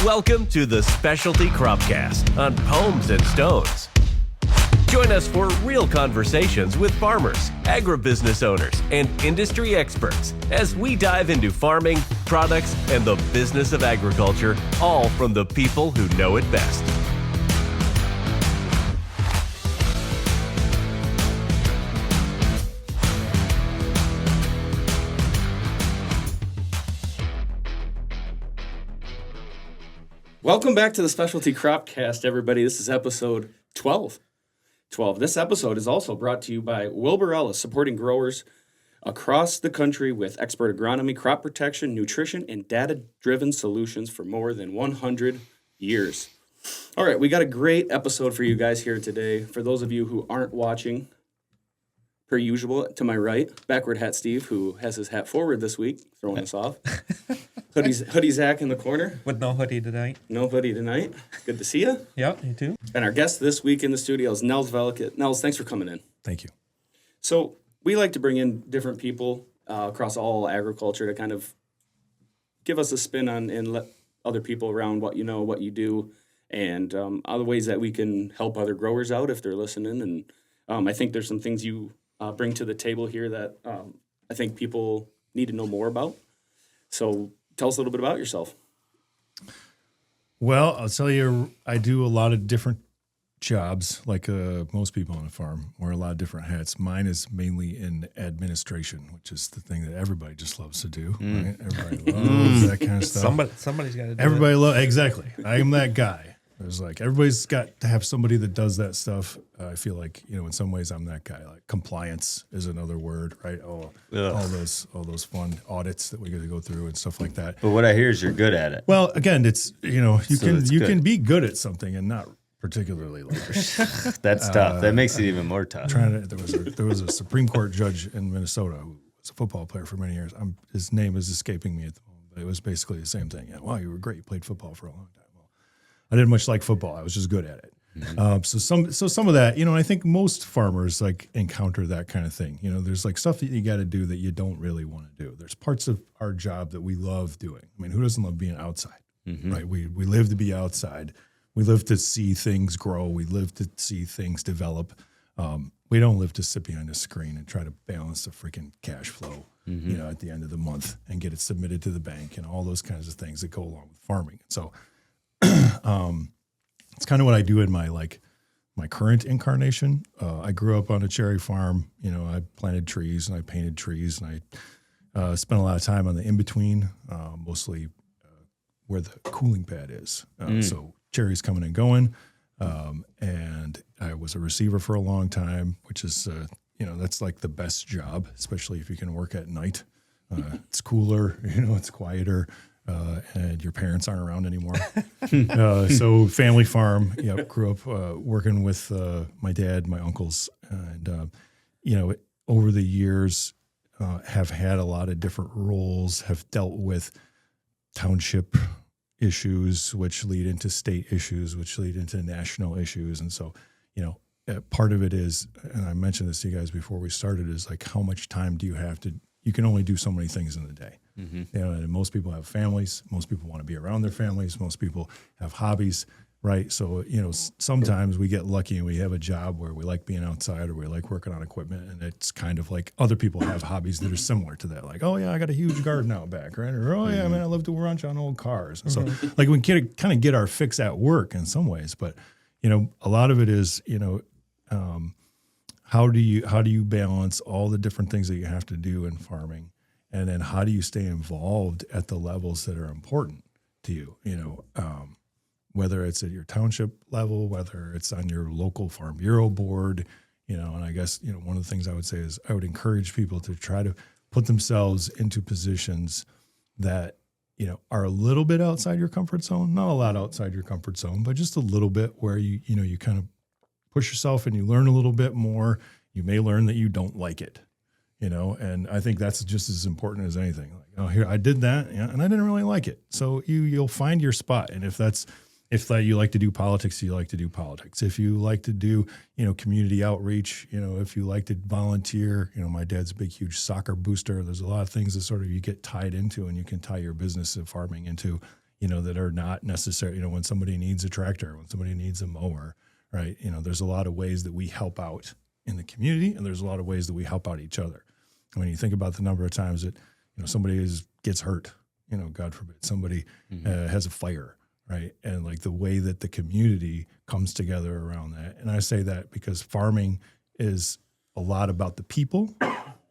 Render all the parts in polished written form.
Welcome to the Specialty Cropcast on Pomes and Stones. Join us for real conversations with farmers, agribusiness owners, and industry experts as we dive into farming, products, and the business of agriculture, all from the people who know it best. Welcome back to the Specialty Cropcast, everybody. This is episode 12. This episode is also brought to you by Wilbur Ellis, supporting growers across the country with expert agronomy, crop protection, nutrition, and data-driven solutions for more than 100 years. All right, we got a great episode for you guys here today. For those of you who aren't watching, per usual, to my right, backward hat Steve, who has his hat forward this week, throwing us off. Hoodie Zach in the corner. With no hoodie tonight. No hoodie tonight. Good to see you. Yeah, you too. And our guest this week in the studio is Nels Veliquette. Nels, thanks for coming in. Thank you. So we like to bring in different people across all agriculture to kind of give us a spin on and let other people around what you know, what you do, and other ways that we can help other growers out if they're listening. And I think there's some things you bring to the table here that I think people need to know more about. So tell us a little bit about yourself. Well, I'll tell you, I do a lot of different jobs, like most people on a farm, wear a lot of different hats. Mine is mainly in administration, which is the thing that everybody just loves to do. Right? Everybody loves that kind of stuff. Somebody's got to do Everybody loves, exactly. I am that guy. There's like, everybody's got to have somebody that does that stuff. I feel like, in some ways I'm that guy. Like compliance is another word, right? All those fun audits that we got to go through and stuff like that. But what I hear is you're good at it. Well, again, it's, you can be good at something and not particularly like it. That's tough. That makes it even more tough. There was a Supreme Court judge in Minnesota who was a football player for many years. His name is escaping me at the moment, but it was basically the same thing. Yeah, wow, you were great. You played football for a long time. Well, I didn't much like football. I was just good at it. Mm-hmm. So some of that, I think most farmers like encounter that kind of thing. There's like stuff that you got to do that you don't really want to do. There's parts of our job that we love doing. I mean, who doesn't love being outside, right? We live to be outside. We live to see things grow. We live to see things develop. We don't live to sit behind a screen and try to balance the freaking cash flow, at the end of the month and get it submitted to the bank and all those kinds of things that go along with farming. So it's kind of what I do in my current incarnation. I grew up on a cherry farm. I planted trees and I painted trees and I spent a lot of time on the in-between, mostly where the cooling pad is. So cherries coming and going. And I was a receiver for a long time, which is, that's like the best job, especially if you can work at night. It's cooler, it's quieter. And your parents aren't around anymore. So family farm, grew up working with my dad, my uncles, and, over the years have had a lot of different roles, have dealt with township issues, which lead into state issues, which lead into national issues. And so, part of it is, and I mentioned this to you guys before we started, is like, how much time do you have to, you can only do so many things in the day. And most people have families. Most people want to be around their families. Most people have hobbies, right? So, sometimes we get lucky and we have a job where we like being outside or we like working on equipment. And it's kind of like other people have hobbies that are similar to that. Like, oh, yeah, I got a huge garden out back, right? Or, oh, yeah, man, I love to ranch on old cars. And so, like, we can kind of get our fix at work in some ways. But, a lot of it is, how do you balance all the different things that you have to do in farming? And then how do you stay involved at the levels that are important to you? Whether it's at your township level, whether it's on your local farm bureau board, and I guess, one of the things I would say is I would encourage people to try to put themselves into positions that, are a little bit outside your comfort zone, not a lot outside your comfort zone, but just a little bit where you kind of push yourself and you learn a little bit more. You may learn that you don't like it. And I think that's just as important as anything. Like, oh, here, I did that, and I didn't really like it. So you'll find your spot. And if you like to do politics, you like to do politics. If you like to do, community outreach, if you like to volunteer, my dad's a big, huge soccer booster. There's a lot of things that sort of you get tied into, and you can tie your business of farming into, that are not necessary. When somebody needs a tractor, when somebody needs a mower, right? There's a lot of ways that we help out in the community, and there's a lot of ways that we help out each other. When you think about the number of times that, somebody gets hurt, God forbid, somebody has a fire, right? And like the way that the community comes together around that. And I say that because farming is a lot about the people.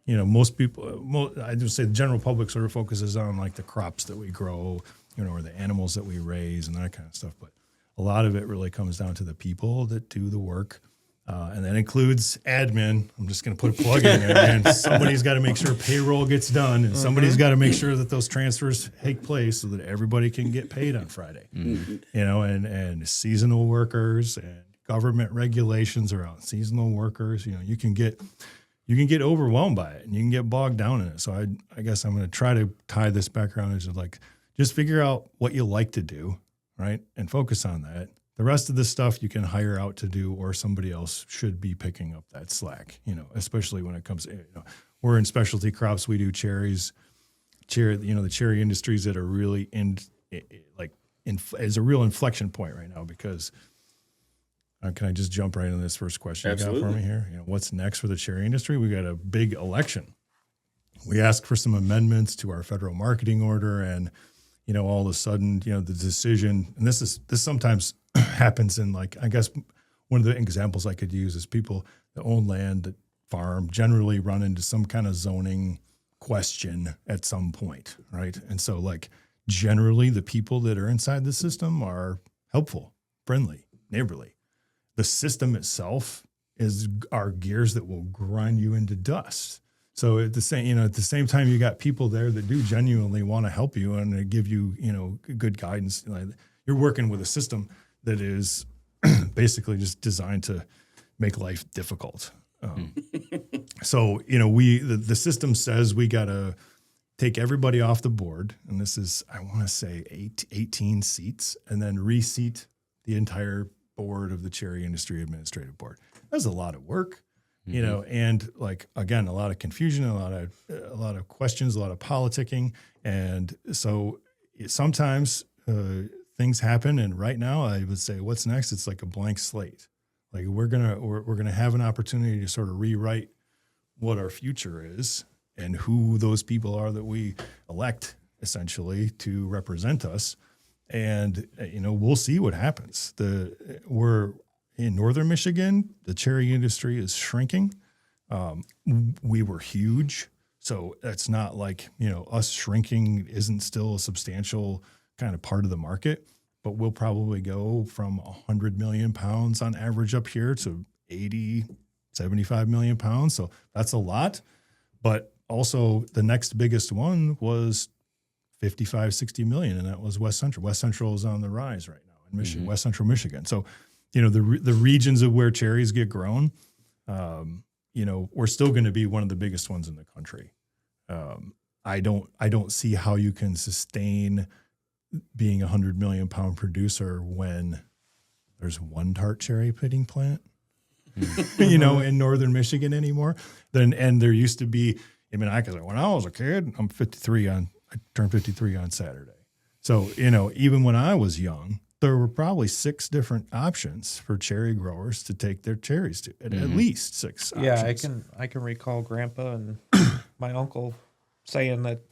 Most people, I just say the general public sort of focuses on like the crops that we grow, or the animals that we raise and that kind of stuff. But a lot of it really comes down to the people that do the work. And that includes admin. I'm just going to put a plug in there, man. Somebody's got to make sure payroll gets done, and somebody's got to make sure that those transfers take place so that everybody can get paid on Friday. And seasonal workers and government regulations around seasonal workers. You can get overwhelmed by it, and you can get bogged down in it. So I guess I'm going to try to tie this back around into like just figure out what you like to do, right, and focus on that. The rest of the stuff you can hire out to do, or somebody else should be picking up that slack, especially when it comes to, we're in specialty crops. We do cherries, the cherry industries that are really is a real inflection point right now because can I just jump right into this first question Absolutely. You got for me here? What's next for the cherry industry? We got a big election. We asked for some amendments to our federal marketing order, and all of a sudden, the decision, and this sometimes happens in like, I guess one of the examples I could use is people that own land, that farm, generally run into some kind of zoning question at some point, right? And so like generally the people that are inside the system are helpful, friendly, neighborly. The system itself are gears that will grind you into dust. So at the same time, you got people there that do genuinely want to help you and give you, good guidance. You're working with a system that is basically just designed to make life difficult. So, the system says we got to take everybody off the board. And this is, I want to say 18 seats, and then reseat the entire board of the Cherry Industry Administrative Board. That's a lot of work. And like, again, a lot of confusion, a lot of questions, a lot of politicking. And so sometimes things happen. And right now I would say what's next? It's like a blank slate. Like we're going to have an opportunity to sort of rewrite what our future is and who those people are that we elect essentially to represent us. And, we'll see what happens. We're in northern Michigan, the cherry industry is shrinking. We were huge. So that's not like, us shrinking isn't still a substantial kind of part of the market, but we'll probably go from 100 million pounds on average up here to 80, 75 million pounds. So that's a lot. But also the next biggest one was 55, 60 million, and that was West Central. West Central is on the rise right now in Michigan, West Central Michigan. So, the regions of where cherries get grown, we're still going to be one of the biggest ones in the country. I don't see how you can sustain being a 100 million pound producer when there's one tart cherry pitting plant, in northern Michigan anymore. And there used to be. When I was a kid, I turned 53 on Saturday. So, even when I was young, there were probably 6 different options for cherry growers to take their cherries to, at least 6 options. I can recall Grandpa and my uncle saying that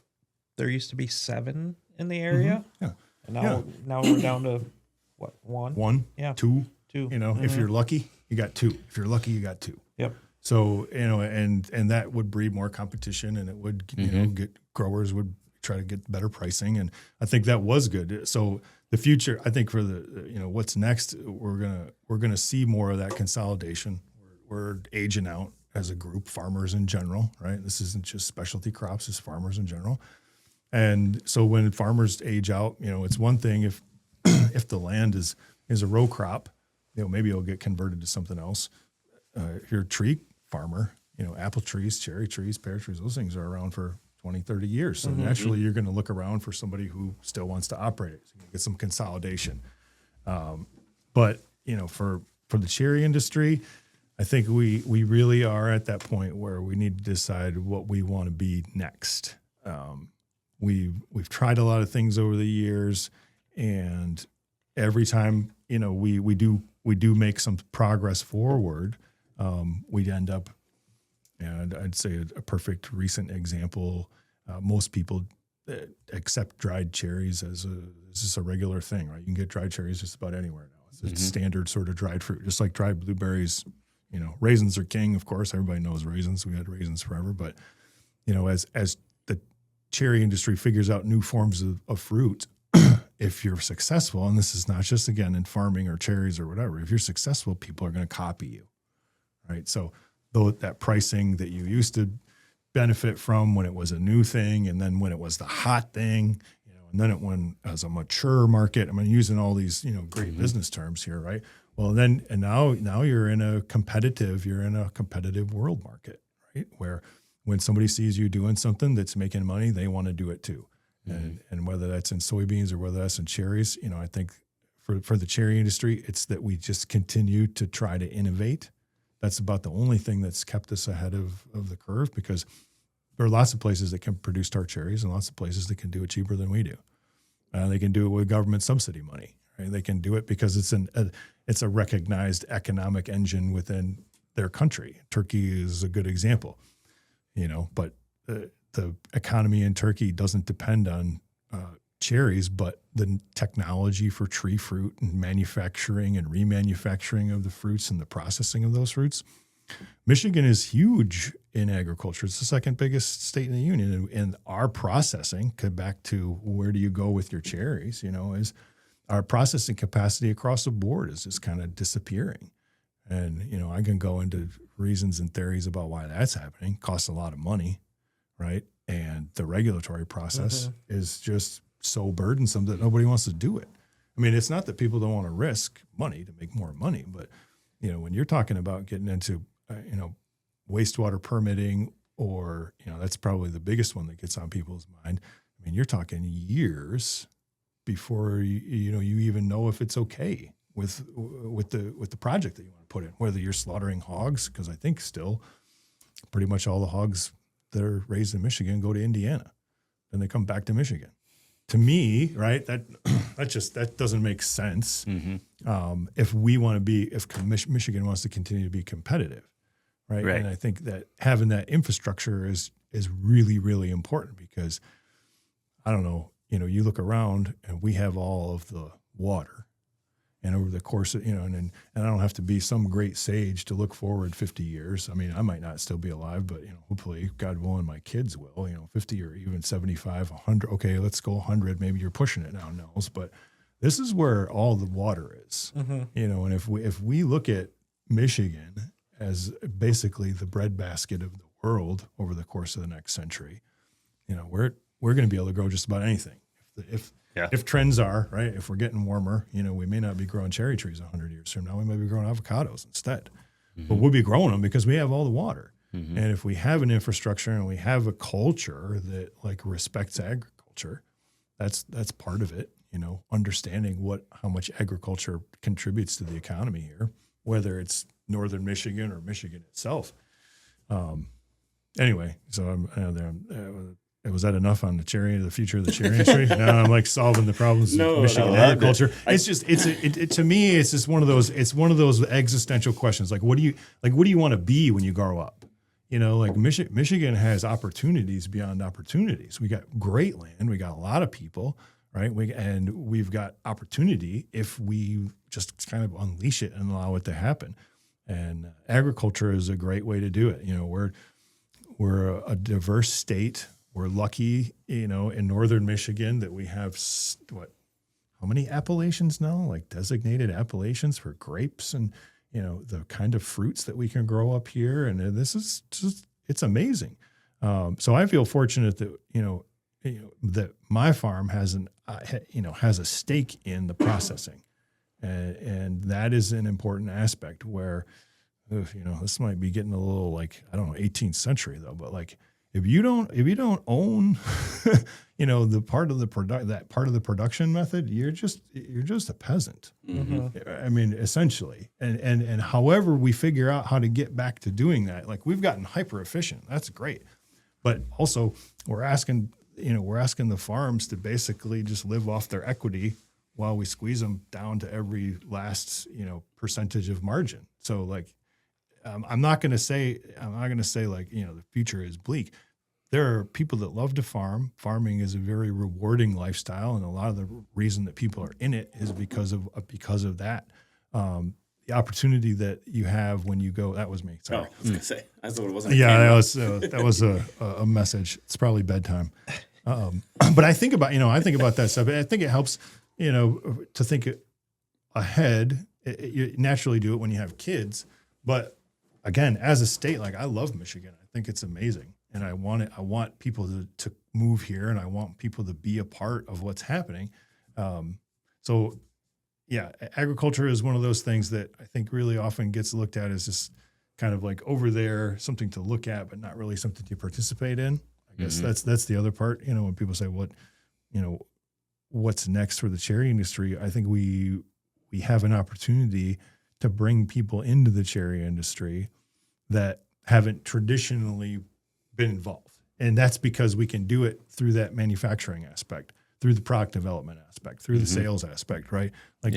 there used to be 7 in the area. Yeah. And now we're down to what, 1? 1, yeah. 2. 2. If you're lucky, you got 2. If you're lucky, you got 2. Yep. So, and that would breed more competition, and it would, get growers would try to get better pricing. And I think that was good. So the future, I think for the, what's next, we're going to see more of that consolidation. We're aging out as a group, farmers in general, right? This isn't just specialty crops, it's farmers in general. And so when farmers age out, it's one thing if if the land is a row crop, maybe it'll get converted to something else. If you're a tree farmer, apple trees, cherry trees, pear trees, those things are around for 20, 30 years. So naturally you're going to look around for somebody who still wants to operate it. So you get some consolidation. But, for the cherry industry, I think we really are at that point where we need to decide what we want to be next. We've tried a lot of things over the years, And every time, we do make some progress forward, we'd end up, and I'd say a perfect recent example, most people accept dried cherries as just a regular thing, right? You can get dried cherries just about anywhere now. It's standard sort of dried fruit, just like dried blueberries. Raisins are king, of course. Everybody knows raisins. We had raisins forever. But, as the cherry industry figures out new forms of fruit, if you're successful, and this is not just, again, in farming or cherries or whatever, if you're successful, people are going to copy you, right? So though that pricing that you used to benefit from when it was a new thing, and then when it was the hot thing, and then it went as a mature market. I'm using all these, great business terms here, right? Well, now you're in a competitive world market, right? Where when somebody sees you doing something that's making money, they want to do it too. And whether that's in soybeans or whether that's in cherries, I think for the cherry industry, it's that we just continue to try to innovate. That's about the only thing that's kept us ahead of the curve, because there are lots of places that can produce tart cherries and lots of places that can do it cheaper than we do. They can do it with government subsidy money, right? They can do it because it's a recognized economic engine within their country. Turkey is a good example, but the economy in Turkey doesn't depend on cherries, but the technology for tree fruit and manufacturing and remanufacturing of the fruits and the processing of those fruits. Michigan is huge in agriculture. It's the second biggest state in the union. And our processing, back to where do you go with your cherries, is our processing capacity across the board is just kind of disappearing. And, I can go into reasons and theories about why that's happening. Costs a lot of money, right? And the regulatory process is just so burdensome that nobody wants to do it. It's not that people don't want to risk money to make more money, but, when you're talking about getting into, wastewater permitting, or, that's probably the biggest one that gets on people's mind. You're talking years before you even know if it's okay with the project that you want to put in, whether you're slaughtering hogs, because I think still pretty much all the hogs that are raised in Michigan go to Indiana, and they come back to Michigan. To me, right, that doesn't make sense. If Michigan wants to continue to be competitive, right? And I think that having that infrastructure is really, really important, because I don't know, you look around and we have all of the water, and over the course of, and I don't have to be some great sage to look forward 50 years. I might not still be alive, but, hopefully, God willing, my kids will, 50 or even 75, 100. Okay, let's go 100. Maybe you're pushing it now, Nels, but this is where all the water is, and if we look at Michigan as basically the breadbasket of the world over the course of the next century, we're going to be able to grow just about anything. If trends are right, if we're getting warmer, we may not be growing cherry trees 100 years from now. We might be growing avocados instead, but we'll be growing them because we have all the water. And if we have an infrastructure and we have a culture that respects agriculture, that's part of it. Understanding how much agriculture contributes to the economy here, whether it's northern Michigan or Michigan itself. Anyway, so was that enough on the future of the cherry industry? Now I'm solving the problems of Michigan agriculture. To me, it's just one of those existential questions. What do you want to be when you grow up? Michigan has opportunities beyond opportunities. We got great land. We got a lot of people, right? We've got opportunity if we just kind of unleash it and allow it to happen. And agriculture is a great way to do it. We're a diverse state. We're lucky, in northern Michigan that we have how many appellations now? Designated appellations for grapes and, the kind of fruits that we can grow up here. And this is just, it's amazing. So I feel fortunate that, that my farm has a stake in the processing. And that is an important aspect where, this might be getting a little 18th century though, but if you don't own, the part of the production method, you're just a peasant. Essentially, and however we figure out how to get back to doing that, we've gotten hyper efficient. That's great, but also we're asking the farms to basically just live off their equity while we squeeze them down to every last, percentage of margin. So like, I'm not going to say like, the future is bleak. There are people that love to farm. Farming is a very rewarding lifestyle, and a lot of the reason that people are in it is because of that. The opportunity that you have when you go. That was me. Sorry. Oh, I was gonna say. I thought it wasn't. Yeah, that was a message. It's probably bedtime. But I think about that stuff. I think it helps, to think ahead. You naturally do it when you have kids, but again, as a state, like I love Michigan. I think it's amazing, and I want people to move here, and I want people to be a part of what's happening. So, yeah, agriculture is one of those things that I think really often gets looked at as just kind of like over there, something to look at, but not really something to participate in. I guess that's the other part. When people say what's next for the cherry industry, I think we have an opportunity to bring people into the cherry industry that haven't traditionally been involved. And that's because we can do it through that manufacturing aspect, through the product development aspect, through the sales aspect, right? Like,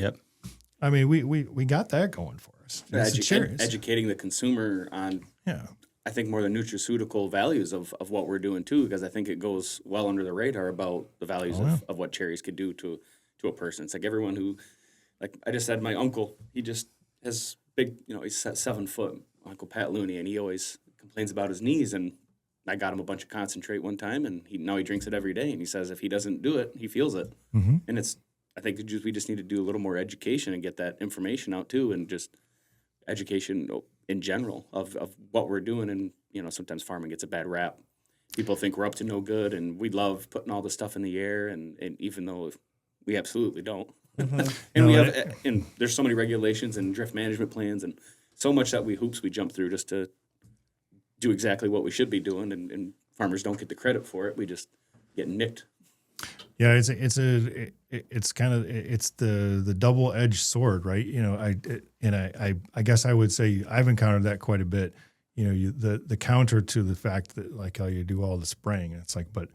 I mean, we got that going for us. Educating the consumer on, I think, more the nutraceutical values of what we're doing too, because I think it goes well under the radar about the values of what cherries could do to a person. It's like everyone who, like I just said, my uncle, he just has big, he's 7 foot, Uncle Pat Looney, and he always complains about his knees. And I got him a bunch of concentrate one time, and now he drinks it every day. And he says if he doesn't do it, he feels it. And I think we just need to do a little more education and get that information out too, and just education in general of what we're doing. And sometimes farming gets a bad rap. People think we're up to no good, and we love putting all this stuff in the air, and even though we absolutely don't. And there's so many regulations and drift management plans and so much that we jump through just to do exactly what we should be doing, and farmers don't get the credit for it. We just get nicked. Yeah, it's the double-edged sword, right? I guess I would say I've encountered that quite a bit. The counter to the fact that like how you do all the spraying, and it's like, but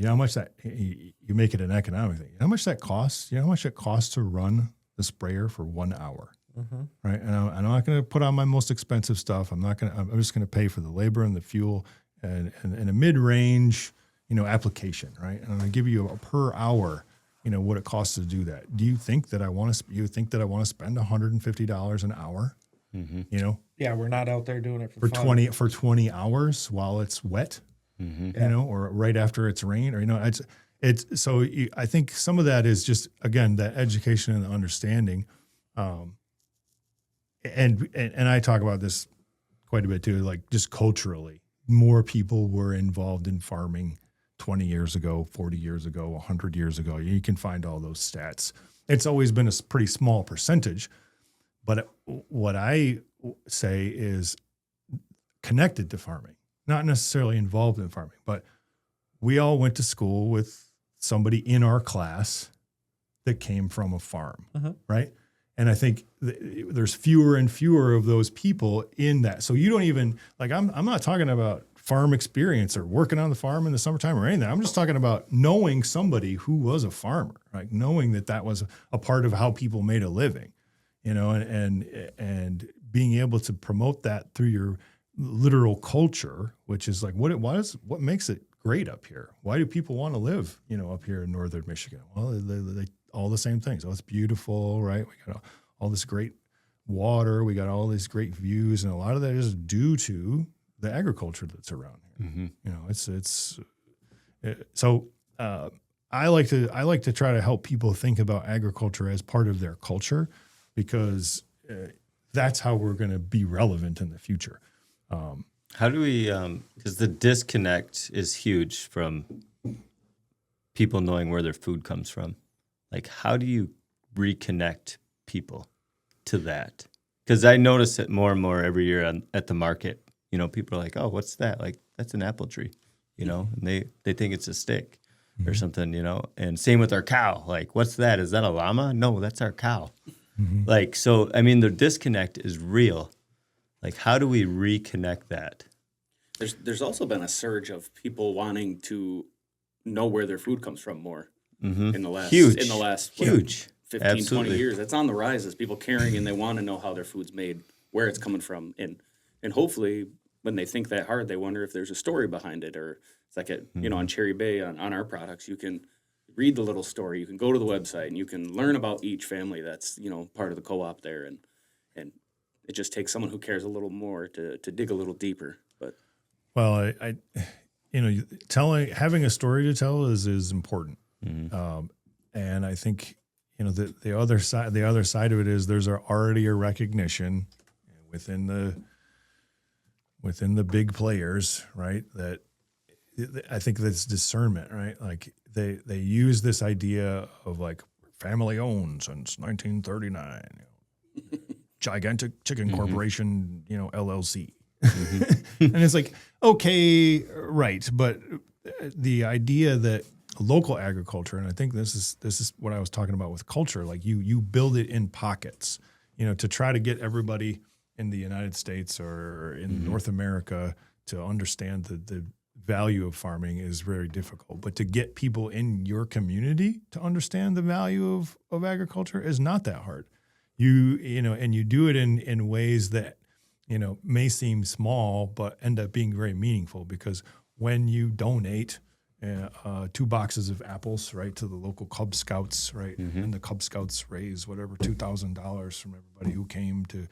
how much that you make it an economic thing. How much that costs? How much it costs to run the sprayer for 1 hour, right? And I'm not going to put on my most expensive stuff. I'm just going to pay for the labor and the fuel and a mid-range, application, right? And I'm going to give you a per hour, what it costs to do that. Do you think that I want to spend $150 an hour? Yeah, we're not out there doing it for fun. 20 hours while it's wet. Or right after it's rain, or I think some of that is just again that education and understanding, and I talk about this quite a bit too. Like just culturally, more people were involved in farming 20 years ago, 40 years ago, 100 years ago. You can find all those stats. It's always been a pretty small percentage, but what I say is connected to farming. Not necessarily involved in farming, but we all went to school with somebody in our class that came from a farm, right? And I think there's fewer and fewer of those people in that. So you don't even, like, I'm not talking about farm experience or working on the farm in the summertime or anything. I'm just talking about knowing somebody who was a farmer, like knowing that was a part of how people made a living, and being able to promote that through your literal culture, which is like what makes it great up here? Why do people want to live, up here in northern Michigan? Well, they all the same things. Oh, it's beautiful, right? We got all this great water. We got all these great views, and a lot of that is due to the agriculture that's around here. So I like to try to help people think about agriculture as part of their culture, because that's how we're going to be relevant in the future. How do we, because the disconnect is huge from people knowing where their food comes from. Like, how do you reconnect people to that? Because I notice it more and more every year at the market. People are like, oh, what's that? Like, that's an apple tree, and they think it's a stick or something, and same with our cow. Like, what's that? Is that a llama? No, that's our cow. Like, so, I mean, the disconnect is real. Like, how do we reconnect that? There's also been a surge of people wanting to know where their food comes from more in the last 15, Absolutely. 20 years. That's on the rise as people caring and they want to know how their food's made, where it's coming from. And hopefully when they think that hard, they wonder if there's a story behind it, or it's like on Cherry Bay on our products, you can read the little story. You can go to the website and you can learn about each family that's, part of the co-op there. And it just takes someone who cares a little more to dig a little deeper. But Well, having a story to tell is important. And I think, the other side of it is there's already a recognition within the big players, right? That I think that's discernment, right? Like they use this idea of like family owned since 1939, gigantic chicken corporation, LLC. And it's like, okay, right. But the idea that local agriculture, and I think this is what I was talking about with culture, like you build it in pockets, to try to get everybody in the United States or in North America to understand the value of farming is very difficult. But to get people in your community to understand the value of agriculture is not that hard. And you do it in ways that, may seem small, but end up being very meaningful, because when you donate 2 boxes of apples, right, to the local Cub Scouts, right, and the Cub Scouts raise whatever, $2,000 from everybody who came to,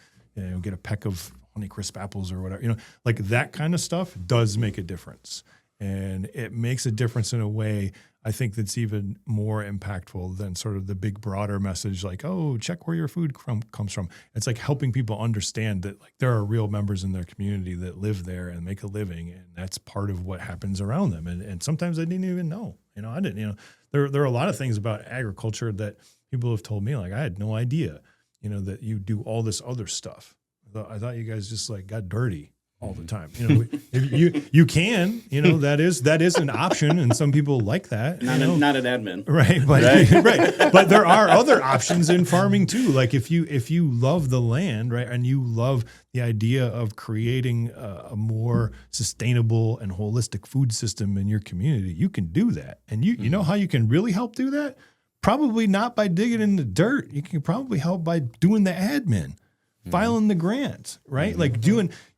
get a peck of Honeycrisp apples or whatever, like that kind of stuff does make a difference. And it makes a difference in a way, I think, that's even more impactful than sort of the big broader message like, oh, check where your food comes from. It's like helping people understand that like there are real members in their community that live there and make a living, and that's part of what happens around them. And sometimes they didn't even know. I didn't. There are a lot of things about agriculture that people have told me, like I had no idea, that you do all this other stuff. I thought you guys just like got dirty all the time. If you can, that is an option, and some people like that. not an admin, right? But right. But there are other options in farming too. Like if you love the land, right, and you love the idea of creating a more sustainable and holistic food system in your community, you can do that. And you know how you can really help do that? Probably not by digging in the dirt. You can probably help by doing the admin. Filing the grants, right? Like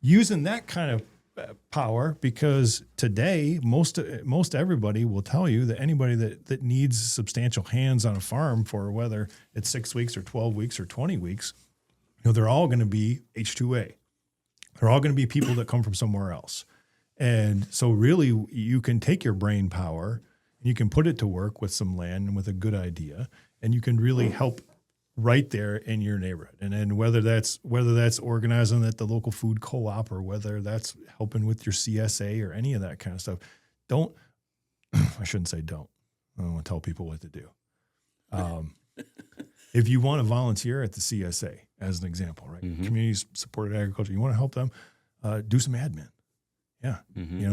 using that kind of power, because today most everybody will tell you that anybody that needs substantial hands on a farm for whether it's 6 weeks or 12 weeks or 20 weeks, they're all going to be H2A. They're all going to be people that come from somewhere else. And so really you can take your brain power and you can put it to work with some land and with a good idea, and you can really help right there in your neighborhood. And then whether that's organizing at the local food co-op, or whether that's helping with your CSA or any of that kind of stuff, I shouldn't say don't. I don't want to tell people what to do. If you want to volunteer at the CSA, as an example, right? Community supported agriculture, you want to help them, do some admin. Yeah.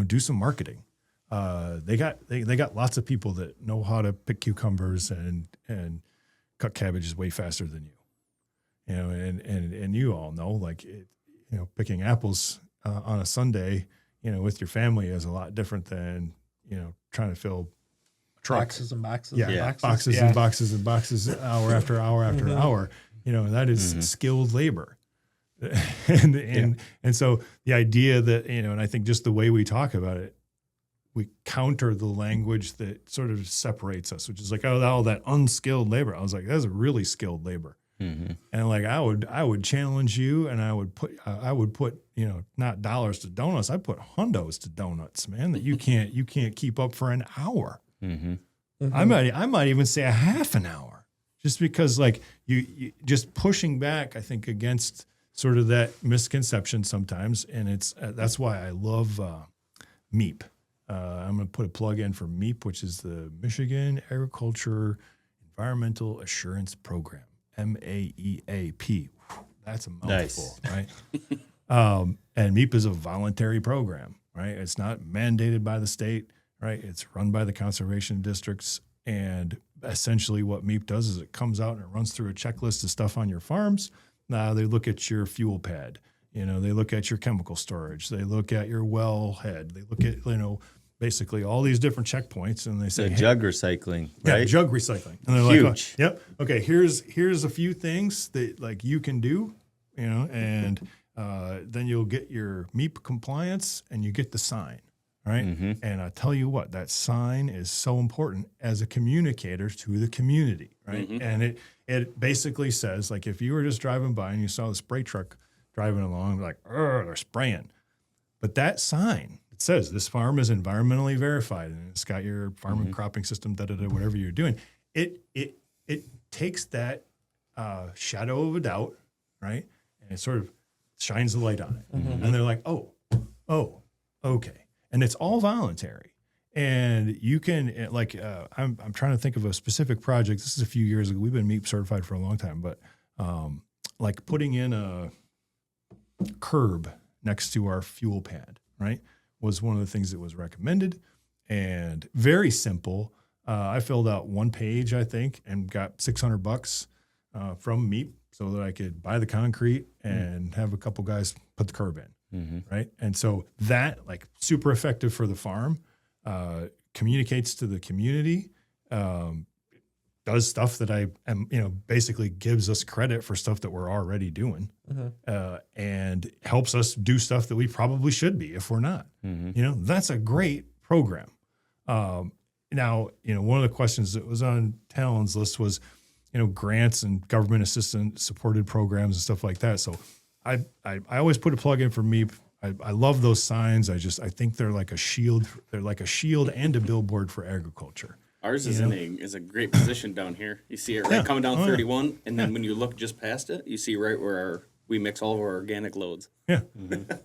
Do some marketing. They got lots of people that know how to pick cucumbers and cut cabbages way faster than you, and you all know, like, picking apples on a Sunday, with your family is a lot different than, trying to fill a truck. Boxes and boxes. Yeah, and boxes. boxes and boxes and boxes, hour after hour after hour. That is skilled labor. And so the idea that, and I think just the way we talk about it, we counter the language that sort of separates us, which is like, oh, that unskilled labor. I was like, that's a really skilled labor. And like, I would challenge you, and I would put, not dollars to donuts. I put hundos to donuts, man, that you can't keep up for an hour. I might even say a half an hour, just because like you just pushing back, I think, against sort of that misconception sometimes. And that's why I love MEEP. I'm going to put a plug in for MEEP, which is the Michigan Agriculture Environmental Assurance Program, MAEAP. That's a mouthful, right? And MEEP is a voluntary program, right? It's not mandated by the state, right? It's run by the conservation districts. And essentially what MEEP does is it comes out and it runs through a checklist of stuff on your farms. Now they look at your fuel pad. They look at your chemical storage. They look at your well head. They look at, basically all these different checkpoints, and they say, So hey, jug recycling, yeah, right? jug recycling. And they're Huge. like, yep, okay, here's a few things that like you can do, and then you'll get your MEP compliance and you get the sign, right? And I tell you what, that sign is so important as a communicator to the community, right? And it basically says, like, if you were just driving by and you saw the spray truck driving along, like, they're spraying. But that sign, it says this farm is environmentally verified, and it's got your farm and cropping system, whatever you're doing. It takes that shadow of a doubt, right? And it sort of shines the light on it. And they're like, oh, okay. And it's all voluntary. And you can, like, I'm trying to think of a specific project. This is a few years ago. We've been MEP certified for a long time, but like putting in a curb next to our fuel pad, right, was one of the things that was recommended, and very simple. I filled out one page, I think, and got $600 from MEP so that I could buy the concrete and have a couple guys put the curb in, right? And so that, like, super effective for the farm, communicates to the community, does stuff that I am, basically gives us credit for stuff that we're already doing, and helps us do stuff that we probably should be if we're not. That's a great program. Now, one of the questions that was on Talon's list was, grants and government assistance supported programs and stuff like that. So I always put a plug in for MEP. I love those signs. I think they're like a shield. They're like a shield and a billboard for agriculture. Ours is is a great position down here. You see it right coming down 31, and then when you look just past it, you see right where we mix all of our organic loads. Yeah,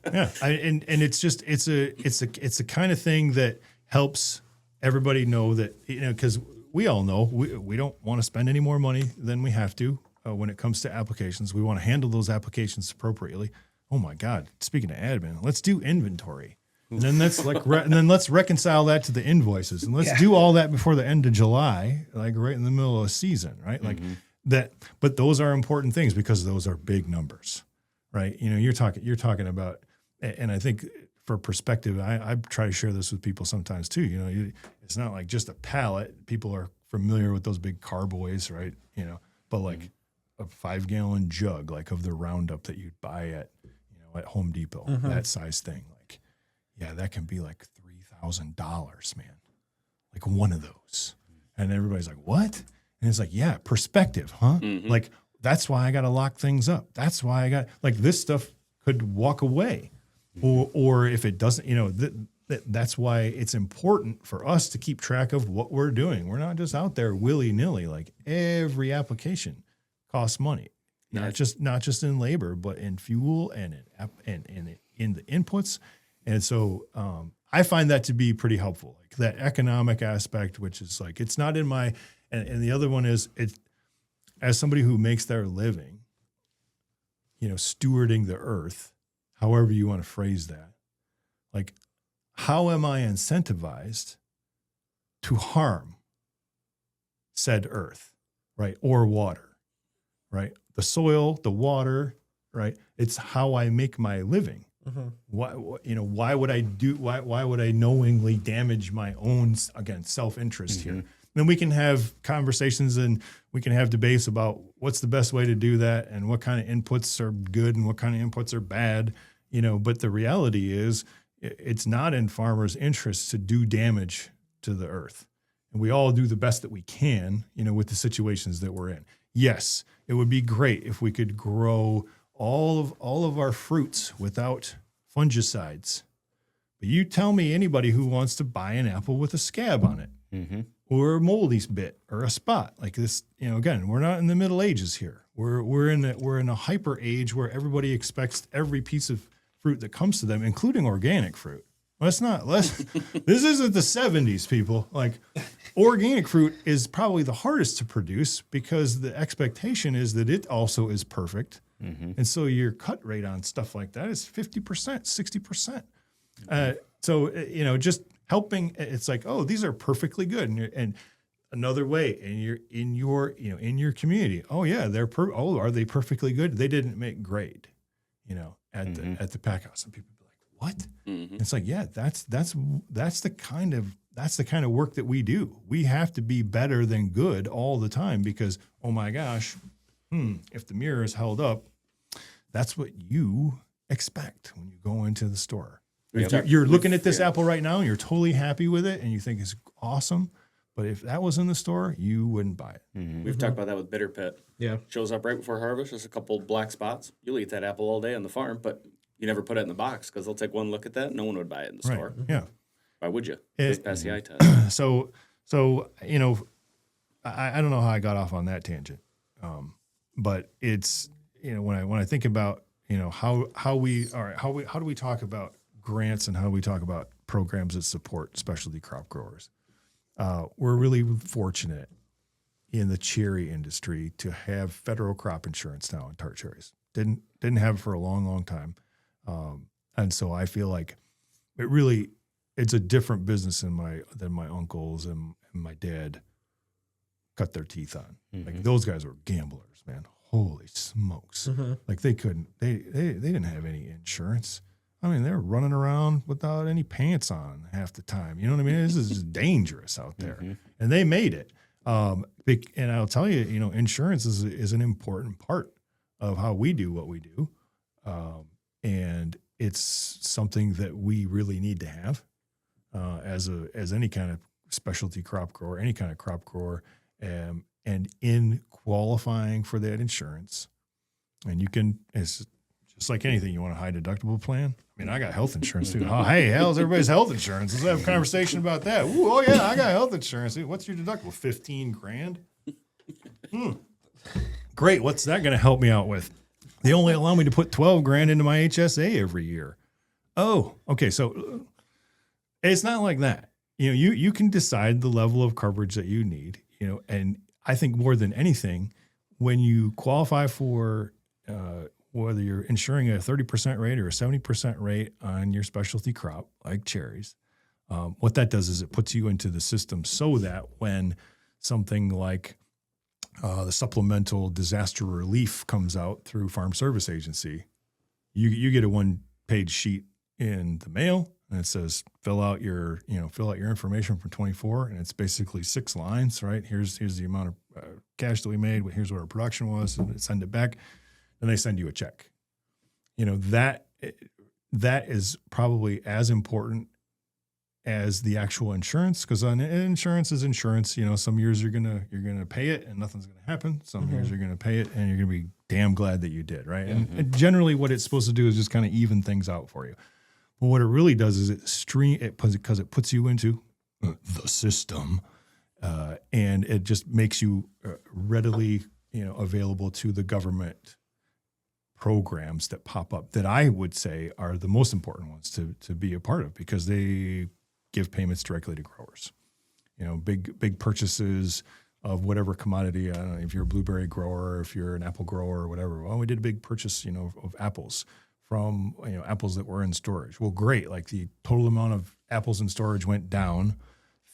yeah. And it's just it's a kind of thing that helps everybody know that, because we all know we don't want to spend any more money than we have to when it comes to applications. We want to handle those applications appropriately. Oh my God! Speaking of admin, let's do inventory. And then let's reconcile that to the invoices, and let's do all that before the end of July, like right in the middle of a season, right? Like that. But those are important things because those are big numbers, right? You're talking about, and I think for perspective, I try to share this with people sometimes too. It's not like just a pallet. People are familiar with those big carboys, right? But like a 5-gallon jug, like of the Roundup that you'd buy at Home Depot, that size thing, like. Yeah, that can be like $3,000, man. Like one of those. And everybody's like, what? And it's like, yeah, perspective, huh? Like, that's why I got to lock things up. That's why I got, like, this stuff could walk away. Or if it doesn't, that's why it's important for us to keep track of what we're doing. We're not just out there willy-nilly. Like, every application costs money. Not just in labor, but in fuel and in the inputs. And so I find that to be pretty helpful, like that economic aspect, which is like, it's not in my, and the other one is, it, as somebody who makes their living, stewarding the earth, however you want to phrase that, like, how am I incentivized to harm said earth, right? Or water, right? The soil, the water, right? It's how I make my living. Why would I knowingly damage my own, again, self-interest here? Then we can have conversations and we can have debates about what's the best way to do that and what kind of inputs are good and what kind of inputs are bad, but the reality is it's not in farmers' interests to do damage to the earth. And we all do the best that we can, with the situations that we're in. Yes, it would be great if we could grow all of our fruits without fungicides. But you tell me anybody who wants to buy an apple with a scab on it, or a moldy bit, or a spot like this. Again, we're not in the Middle Ages here. We're in a hyper age where everybody expects every piece of fruit that comes to them, including organic fruit. This isn't the 70s, people. Like, organic fruit is probably the hardest to produce because the expectation is that it also is perfect. And so your cut rate on stuff like that is 50%, 60%. So, just helping, it's like, oh, these are perfectly good. And another way, in your community, oh yeah, are they perfectly good? They didn't make grade, at the pack house. And people be like, what? It's like, yeah, that's the kind of work that we do. We have to be better than good all the time because, oh my gosh, if the mirror is held up, that's what you expect when you go into the store. You're looking at this apple right now and you're totally happy with it and you think it's awesome. But if that was in the store, you wouldn't buy it. We've talked about that with Bitter Pit. Yeah. Shows up right before harvest. There's a couple black spots. You'll eat that apple all day on the farm, but you never put it in the box because they'll take one look at that. No one would buy it in the store. Yeah. Why would you? Just pass the eye test. So you know, I don't know how I got off on that tangent, but it's, you know, when I think about, you know, how do we talk about grants and how do we talk about programs that support specialty crop growers? We're really fortunate in the cherry industry to have federal crop insurance now on tart cherries. Didn't have it for a long time, and so I feel like it's a different business than my uncles and my dad cut their teeth on. Like those guys were gamblers, man. Holy smokes! Like they didn't have any insurance. I mean, they're running around without any pants on half the time. You know what I mean? This is just dangerous out there. And they made it. And I'll tell you, you know, insurance is an important part of how we do what we do. And it's something that we really need to have as any kind of specialty crop grower, any kind of crop grower. And in qualifying for that insurance, and it's just like anything, you want a high deductible plan. I mean, I got health insurance too. Oh, hey, how's everybody's health insurance? Let's have a conversation about that. Ooh, oh yeah, I got health insurance. What's your deductible? $15,000. Great. What's that going to help me out with? They only allow me to put $12,000 into my HSA every year. Oh, okay. So it's not like that. You know, you can decide the level of coverage that you need. You know, and I think more than anything, when you qualify for whether you're insuring a 30% rate or a 70% rate on your specialty crop, like cherries, what that does is it puts you into the system so that when something like the supplemental disaster relief comes out through Farm Service Agency, you get a one-page sheet in the mail, and it says fill out your information from 24, and it's basically 6 lines, right? Here's the amount of cash that we made. Here's what our production was, and send it back. Then they send you a check. You know, that is probably as important as the actual insurance, because insurance is insurance. You know, some years you're gonna pay it and nothing's gonna happen. Some years you're gonna pay it and you're gonna be damn glad that you did, right? And generally, what it's supposed to do is just kind of even things out for you. But what it really does is because it puts you into the system, and it just makes you readily, you know, available to the government programs that pop up that I would say are the most important ones to be a part of, because they give payments directly to growers. You know, big purchases of whatever commodity. I don't know if you're a blueberry grower, if you're an apple grower or whatever. Well, we did a big purchase, you know, of apples from, you know, apples that were in storage. Well, great. Like the total amount of apples in storage went down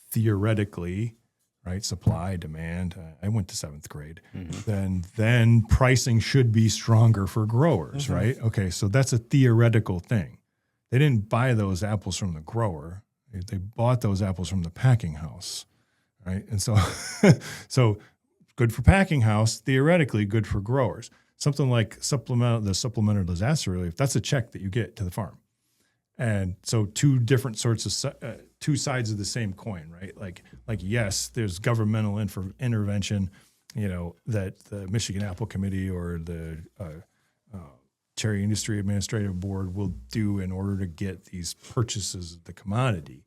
theoretically, right? Supply, demand. I went to 7th grade. Then pricing should be stronger for growers, right? Okay, so that's a theoretical thing. They didn't buy those apples from the grower. They bought those apples from the packing house, right? And so, so good for packing house, theoretically good for growers. Something like the supplemental disaster relief, that's a check that you get to the farm. And so two different sorts of two sides of the same coin, right? Like yes, there's governmental intervention, you know, that the Michigan Apple Committee or the Cherry Industry Administrative Board will do in order to get these purchases of the commodity.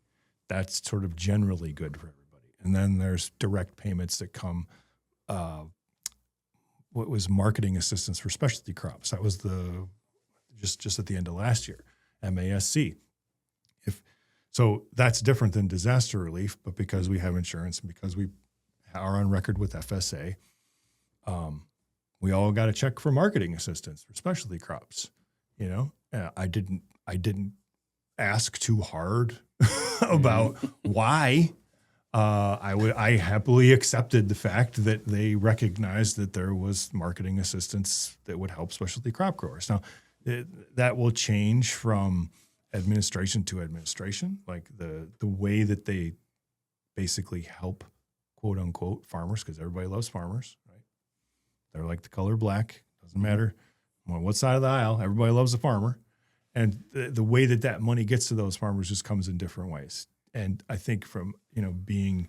That's sort of generally good for everybody. And then there's direct payments that come. What was marketing assistance for specialty crops? That was just at the end of last year. MASC. So that's different than disaster relief, but because we have insurance and because we are on record with FSA, we all got a check for marketing assistance for specialty crops. You know, I didn't ask too hard about why. I happily accepted the fact that they recognized that there was marketing assistance that would help specialty crop growers. Now, that will change from administration to administration, like the way that they basically help, quote unquote, farmers, because everybody loves farmers, right? They're like the color black, doesn't matter on what side of the aisle, everybody loves a farmer. And the way that money gets to those farmers just comes in different ways. And I think from, being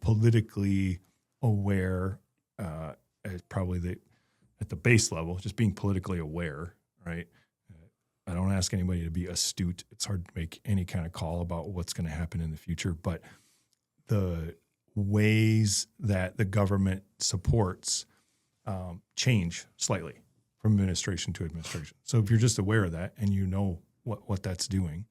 politically aware, probably at the base level, just being politically aware, right? I don't ask anybody to be astute. It's hard to make any kind of call about what's going to happen in the future, but the ways that the government supports change slightly from administration to administration. So if you're just aware of that and you know what that's doing,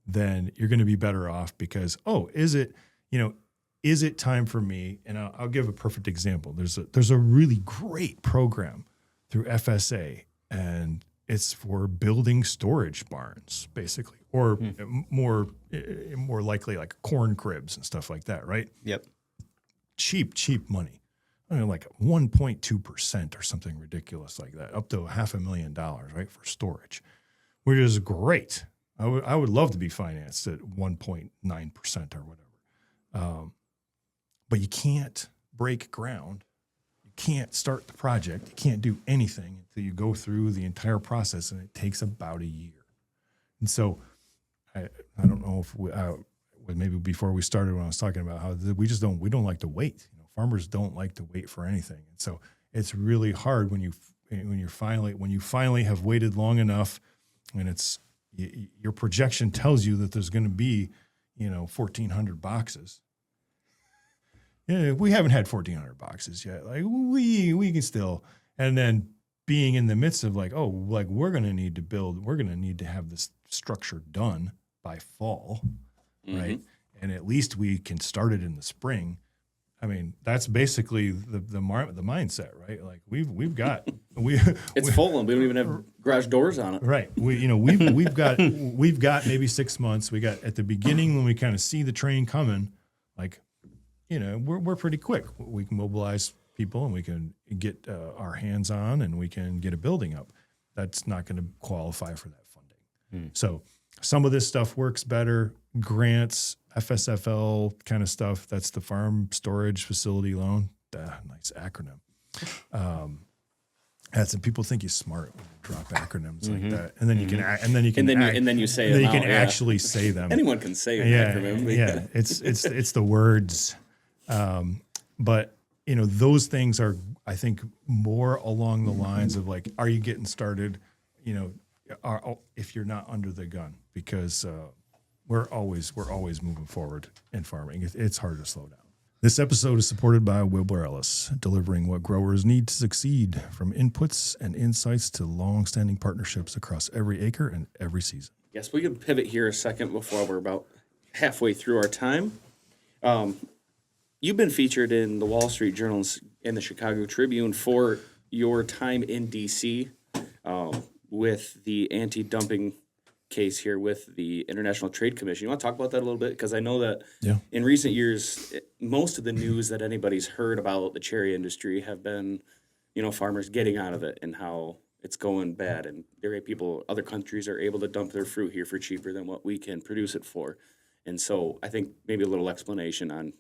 then you're going to be better off because, is it time for me? And I'll give a perfect example. There's a really great program through FSA, and it's for building storage barns, basically, or more likely like corn cribs and stuff like that, right? Yep. Cheap money. I mean, like 1.2% or something ridiculous like that, up to $500,000, right, for storage, which is great. I would love to be financed at 1.9% or whatever. But you can't break ground. You can't start the project. You can't do anything until you go through the entire process, and it takes about a year. And so I don't know if maybe before we started when I was talking about how we don't like to wait. Farmers don't like to wait for anything. And so it's really hard when you finally have waited long enough, and your projection tells you that there's going to be, 1,400 boxes. Yeah, we haven't had 1,400 boxes yet. Like we can still, and then being in the midst of we're going to need to have this structure done by fall, right? And at least we can start it in the spring. I mean, that's basically the mindset, right? Like we've got it's full and we don't even have garage doors on it. Right. We've got maybe 6 months. We got at the beginning when we kind of see the train coming, we're pretty quick. We can mobilize people and we can get our hands on and we can get a building up. That's not going to qualify for that funding. So some of this stuff works better. Grants, FSFL kind of stuff. That's the Farm Storage Facility Loan. Nice acronym. That's and people think you're smart when you drop acronyms like that, and then you can actually say them. Anyone can say an acronym. Yeah, it's the words, but those things are, I think, more along the lines of are you getting started? If you're not under the gun, because we're always moving forward in farming. It's hard to slow down. This episode is supported by Wilbur Ellis, delivering what growers need to succeed, from inputs and insights to long-standing partnerships across every acre and every season. Yes, we can pivot here a second before we're about halfway through our time. You've been featured in the Wall Street Journal and the Chicago Tribune for your time in D.C. With the anti-dumping case here with the International Trade Commission. You want to talk about that a little bit? Because I know that in recent years, most of the news that anybody's heard about the cherry industry have been, farmers getting out of it and how it's going bad. And other countries are able to dump their fruit here for cheaper than what we can produce it for. And so I think maybe a little explanation on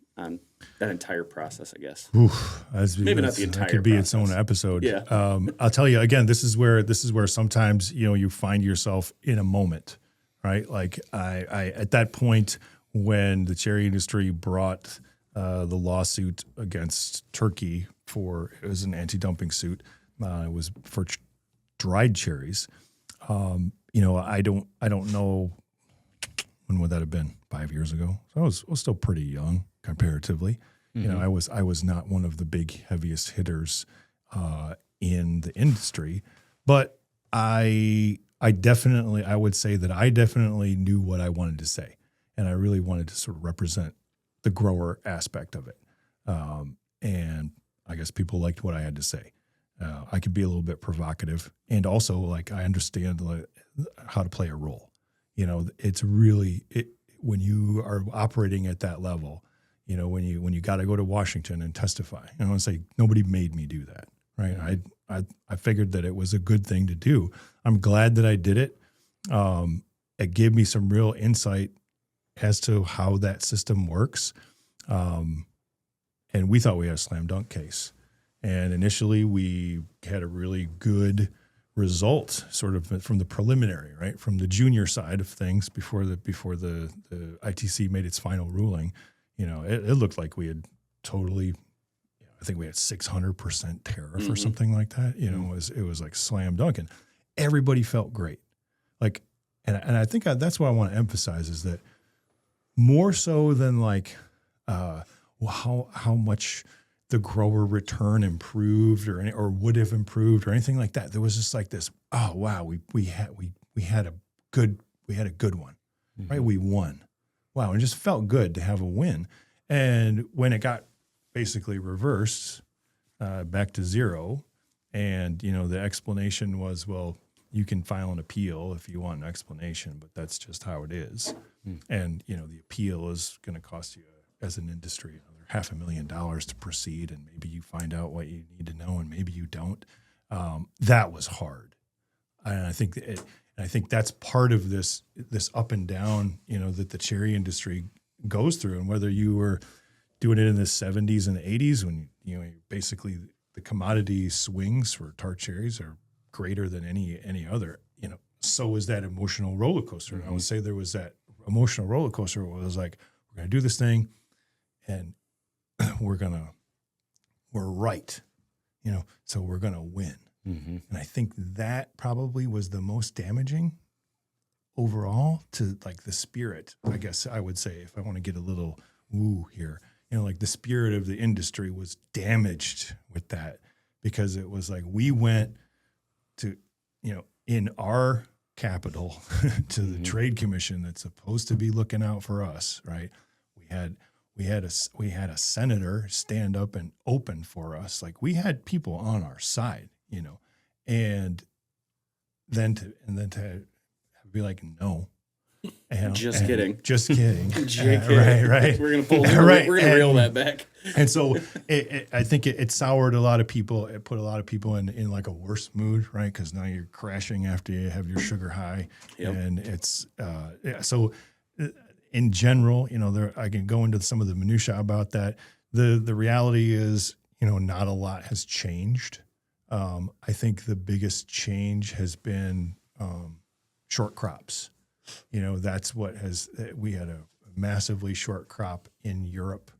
that entire process, I guess. Maybe not the entire That could be process. Its own episode. Yeah. I'll tell you, again, this is where sometimes, you find yourself in a moment, right? Like I at that point when the cherry industry brought the lawsuit against Turkey it was an anti-dumping suit. It was for dried cherries. I don't know. When would that have been? 5 years ago. So I was still pretty young comparatively. I was not one of the big heaviest hitters in the industry, but I would say that I definitely knew what I wanted to say, and I really wanted to sort of represent the grower aspect of it. And I guess people liked what I had to say. I could be a little bit provocative, and also I understand how to play a role. It's really when you are operating at that level, when you got to go to Washington and testify. I want to say nobody made me do that, right? I figured that it was a good thing to do. I'm glad that I did it. it gave me some real insight as to how that system works. And we thought we had a slam dunk case. And initially we had a really good result sort of from the preliminary, right? From the junior side of things before the ITC made its final ruling. It looked like we had totally, I think we had 600% tariff or something like that. It was like slam dunk, and everybody felt great. Like, and I think that's what I want to emphasize is that more so than like, how much the grower return improved or would have improved or anything like that. There was just like this, oh wow, we had a good one, right? We won. Wow, it just felt good to have a win. And when it got basically reversed back to zero, and the explanation was, well, you can file an appeal if you want an explanation, but that's just how it is. And the appeal is going to cost you as an industry another $500,000 to proceed, and maybe you find out what you need to know, and maybe you don't. That was hard, and I think that's part of this up and down, that the cherry industry goes through, and whether you were doing it in the 70s and the 80s when basically the commodity swings for tart cherries are greater than any other. So is that emotional roller coaster. And I would say there was that emotional roller coaster where it was like, we're going to do this thing, and we're right, so we're going to win. And I think that probably was the most damaging overall to like the spirit, I guess I would say, if I want to get a little woo here, like the spirit of the industry was damaged with that, because it was like we went to, in our capital to the Trade Commission that's supposed to be looking out for us, right? We had a senator stand up and open for us. Like we had people on our side, and then to be like, no. Just kidding. JK. Right. We're gonna we're gonna reel that back. And so I think it soured a lot of people. It put a lot of people in like a worse mood, right? Because now you're crashing after you have your sugar high, and it's so. In general, I can go into some of the minutia about that. The reality is, not a lot has changed. I think the biggest change has been short crops. That's what we had a massively short crop in Europe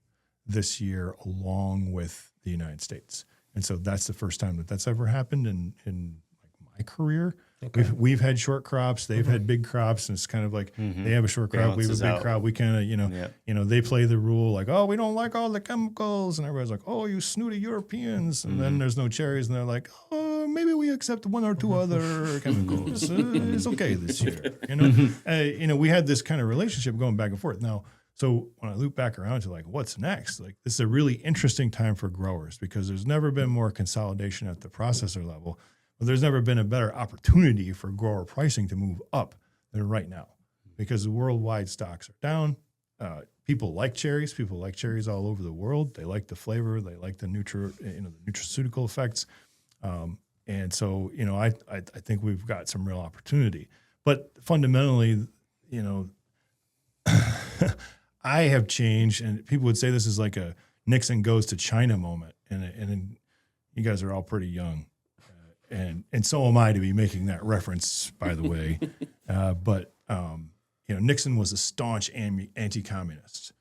this year, along with the United States. And so that's the first time that's ever happened in like my career. Okay. We've had short crops, they've had big crops, and it's kind of like they have a short crop, we have a big crop. We kind of, they play the rule like, oh, we don't like all the chemicals, and everybody's like, oh, you snooty Europeans, and then there's no cherries, and they're like, oh, maybe we accept one or two other chemicals. It's okay this year. We had this kind of relationship going back and forth. Now, so when I loop back around to like, what's next? Like, this is a really interesting time for growers, because there's never been more consolidation at the processor level. But there's never been a better opportunity for grower pricing to move up than right now, because the worldwide stocks are down. People like cherries. People like cherries all over the world. They like the flavor. They like the nutraceutical effects. And so, I think we've got some real opportunity. But fundamentally, I have changed, and people would say this is like a Nixon goes to China moment, and you guys are all pretty young. And so am I to be making that reference, by the way. But Nixon was a staunch anti-communist,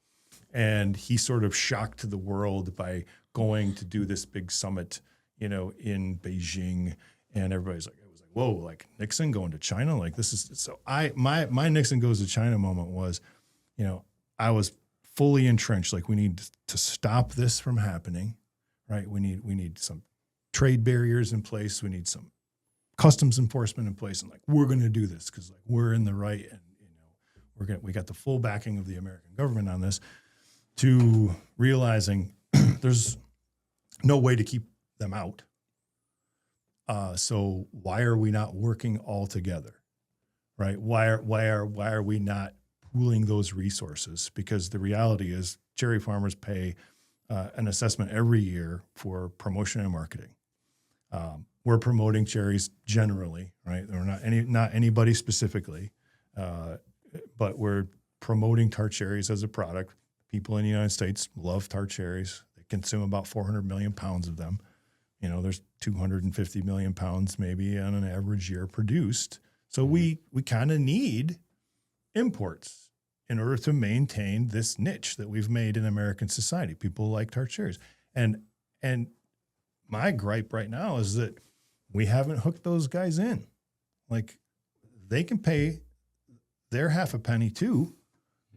and he sort of shocked the world by going to do this big summit, in Beijing, and everybody's like, it was like, whoa, like Nixon going to China, like this is so. My Nixon goes to China moment was, I was fully entrenched. Like, we need to stop this from happening, right? We need some trade barriers in place. We need some customs enforcement in place, and like, we're going to do this because like we're in the right, and we got the full backing of the American government on this, to realizing there's no way to keep them out. So why are we not working all together, right? Why are we not pooling those resources? Because the reality is, cherry farmers pay an assessment every year for promotion and marketing. We're promoting cherries generally, right? We're not anybody specifically. but we're promoting tart cherries as a product. People in the United States love tart cherries. They consume about 400 million pounds of them. You know, there's 250 million pounds maybe on an average year produced. So we kind of need imports in order to maintain this niche that we've made in American society. People like tart cherries. And my gripe right now is that we haven't hooked those guys in. Like, they can pay their half a penny too.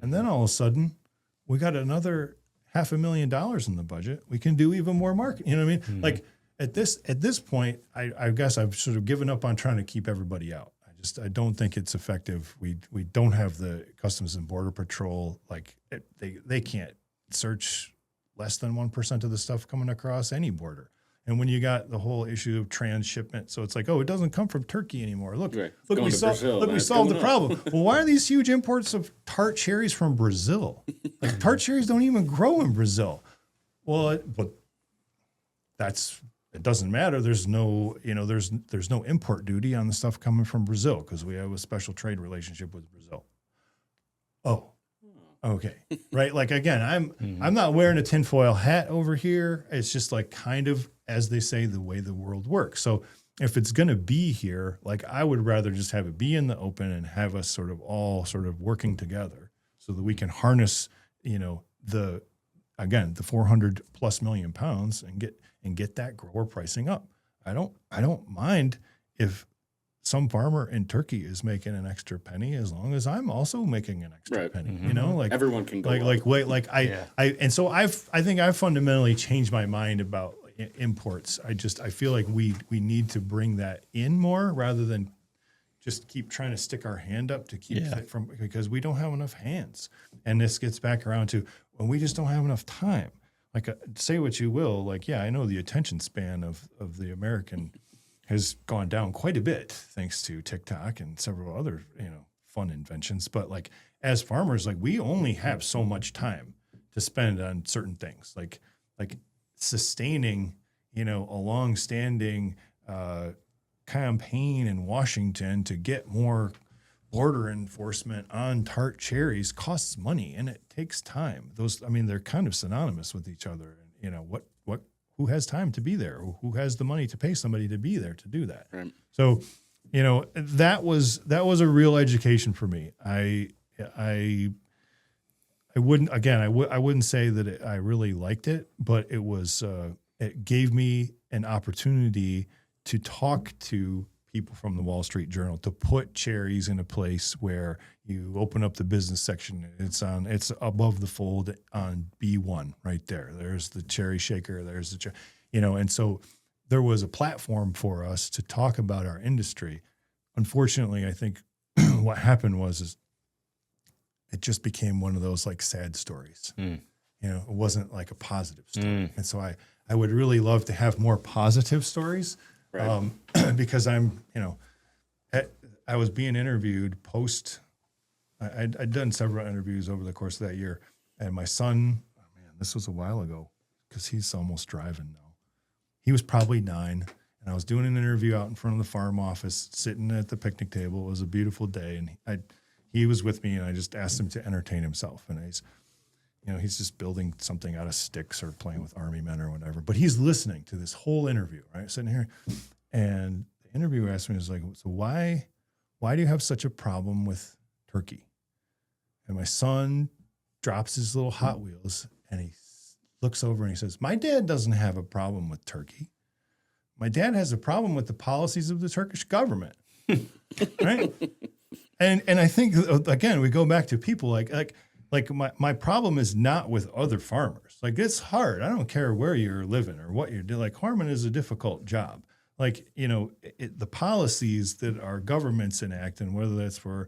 And then all of a sudden we got another $500,000 in the budget. We can do even more marketing. You know what I mean? Mm-hmm. Like at this point, I guess I've sort of given up on trying to keep everybody out. I don't think it's effective. We don't have the Customs and Border Patrol. Like they can't search less than 1% of the stuff coming across any border. And when you got the whole issue of transshipment, so it's like, oh, it doesn't come from Turkey anymore. Look, Right. look, Going we to Brazil, man. we It's solved the going problem. Well, why are these huge imports of tart cherries from Brazil? Like tart cherries don't even grow in Brazil. Well, but it doesn't matter. There's no, there's no import duty on the stuff coming from Brazil because we have a special trade relationship with Brazil. Oh, okay. Right. Like, again, I'm not wearing a tinfoil hat over here. It's just like kind of, as they say, the way the world works. So if it's going to be here, like I would rather just have it be in the open and have us sort of all sort of working together so that we can harness, the 400 plus million pounds and get that grower pricing up. I don't mind if some farmer in Turkey is making an extra penny as long as I'm also making an extra Right. penny. Mm-hmm. Like everyone can go and so I think I've fundamentally changed my mind about imports. I feel like we need to bring that in more rather than just keep trying to stick our hand up to keep it from, because we don't have enough hands. And this gets back around to when we just don't have enough time. Like, say what you will, like, yeah, I know the attention span of the American has gone down quite a bit thanks to TikTok and several other, fun inventions. But like, as farmers, like we only have so much time to spend on certain things, like sustaining, a long-standing campaign in Washington to get more border enforcement on tart cherries costs money and it takes time. They're kind of synonymous with each other. And who has time to be there? Who has the money to pay somebody to be there to do that? Right. So, that was a real education for me. I wouldn't say that I really liked it, but it was it gave me an opportunity to talk to people from the Wall Street Journal, to put cherries in a place where you open up the business section. It's above the fold on B1 right there. There's the cherry shaker. There's and so there was a platform for us to talk about our industry. Unfortunately, I think what happened was it just became one of those like sad stories. It wasn't like a positive story. And so I would really love to have more positive stories. Right. Because I was being interviewed post. I'd done several interviews over the course of that year, and my son, this was a while ago because he's almost driving now. He was probably 9, and I was doing an interview out in front of the farm office, sitting at the picnic table. It was a beautiful day, and he was with me, and I just asked him to entertain himself, and he's just building something out of sticks or playing with army men or whatever. But he's listening to this whole interview, right? Sitting here. And the interviewer asked me, was like, so why do you have such a problem with turkey? And my son drops his little Hot Wheels and he looks over and he says, my dad doesn't have a problem with turkey. My dad has a problem with the policies of the Turkish government. Right? And I think, again, we go back to people like my problem is not with other farmers. Like, it's hard. I don't care where you're living or what you're doing. Like, farming is a difficult job. Like, the policies that our governments enact, and whether that's for,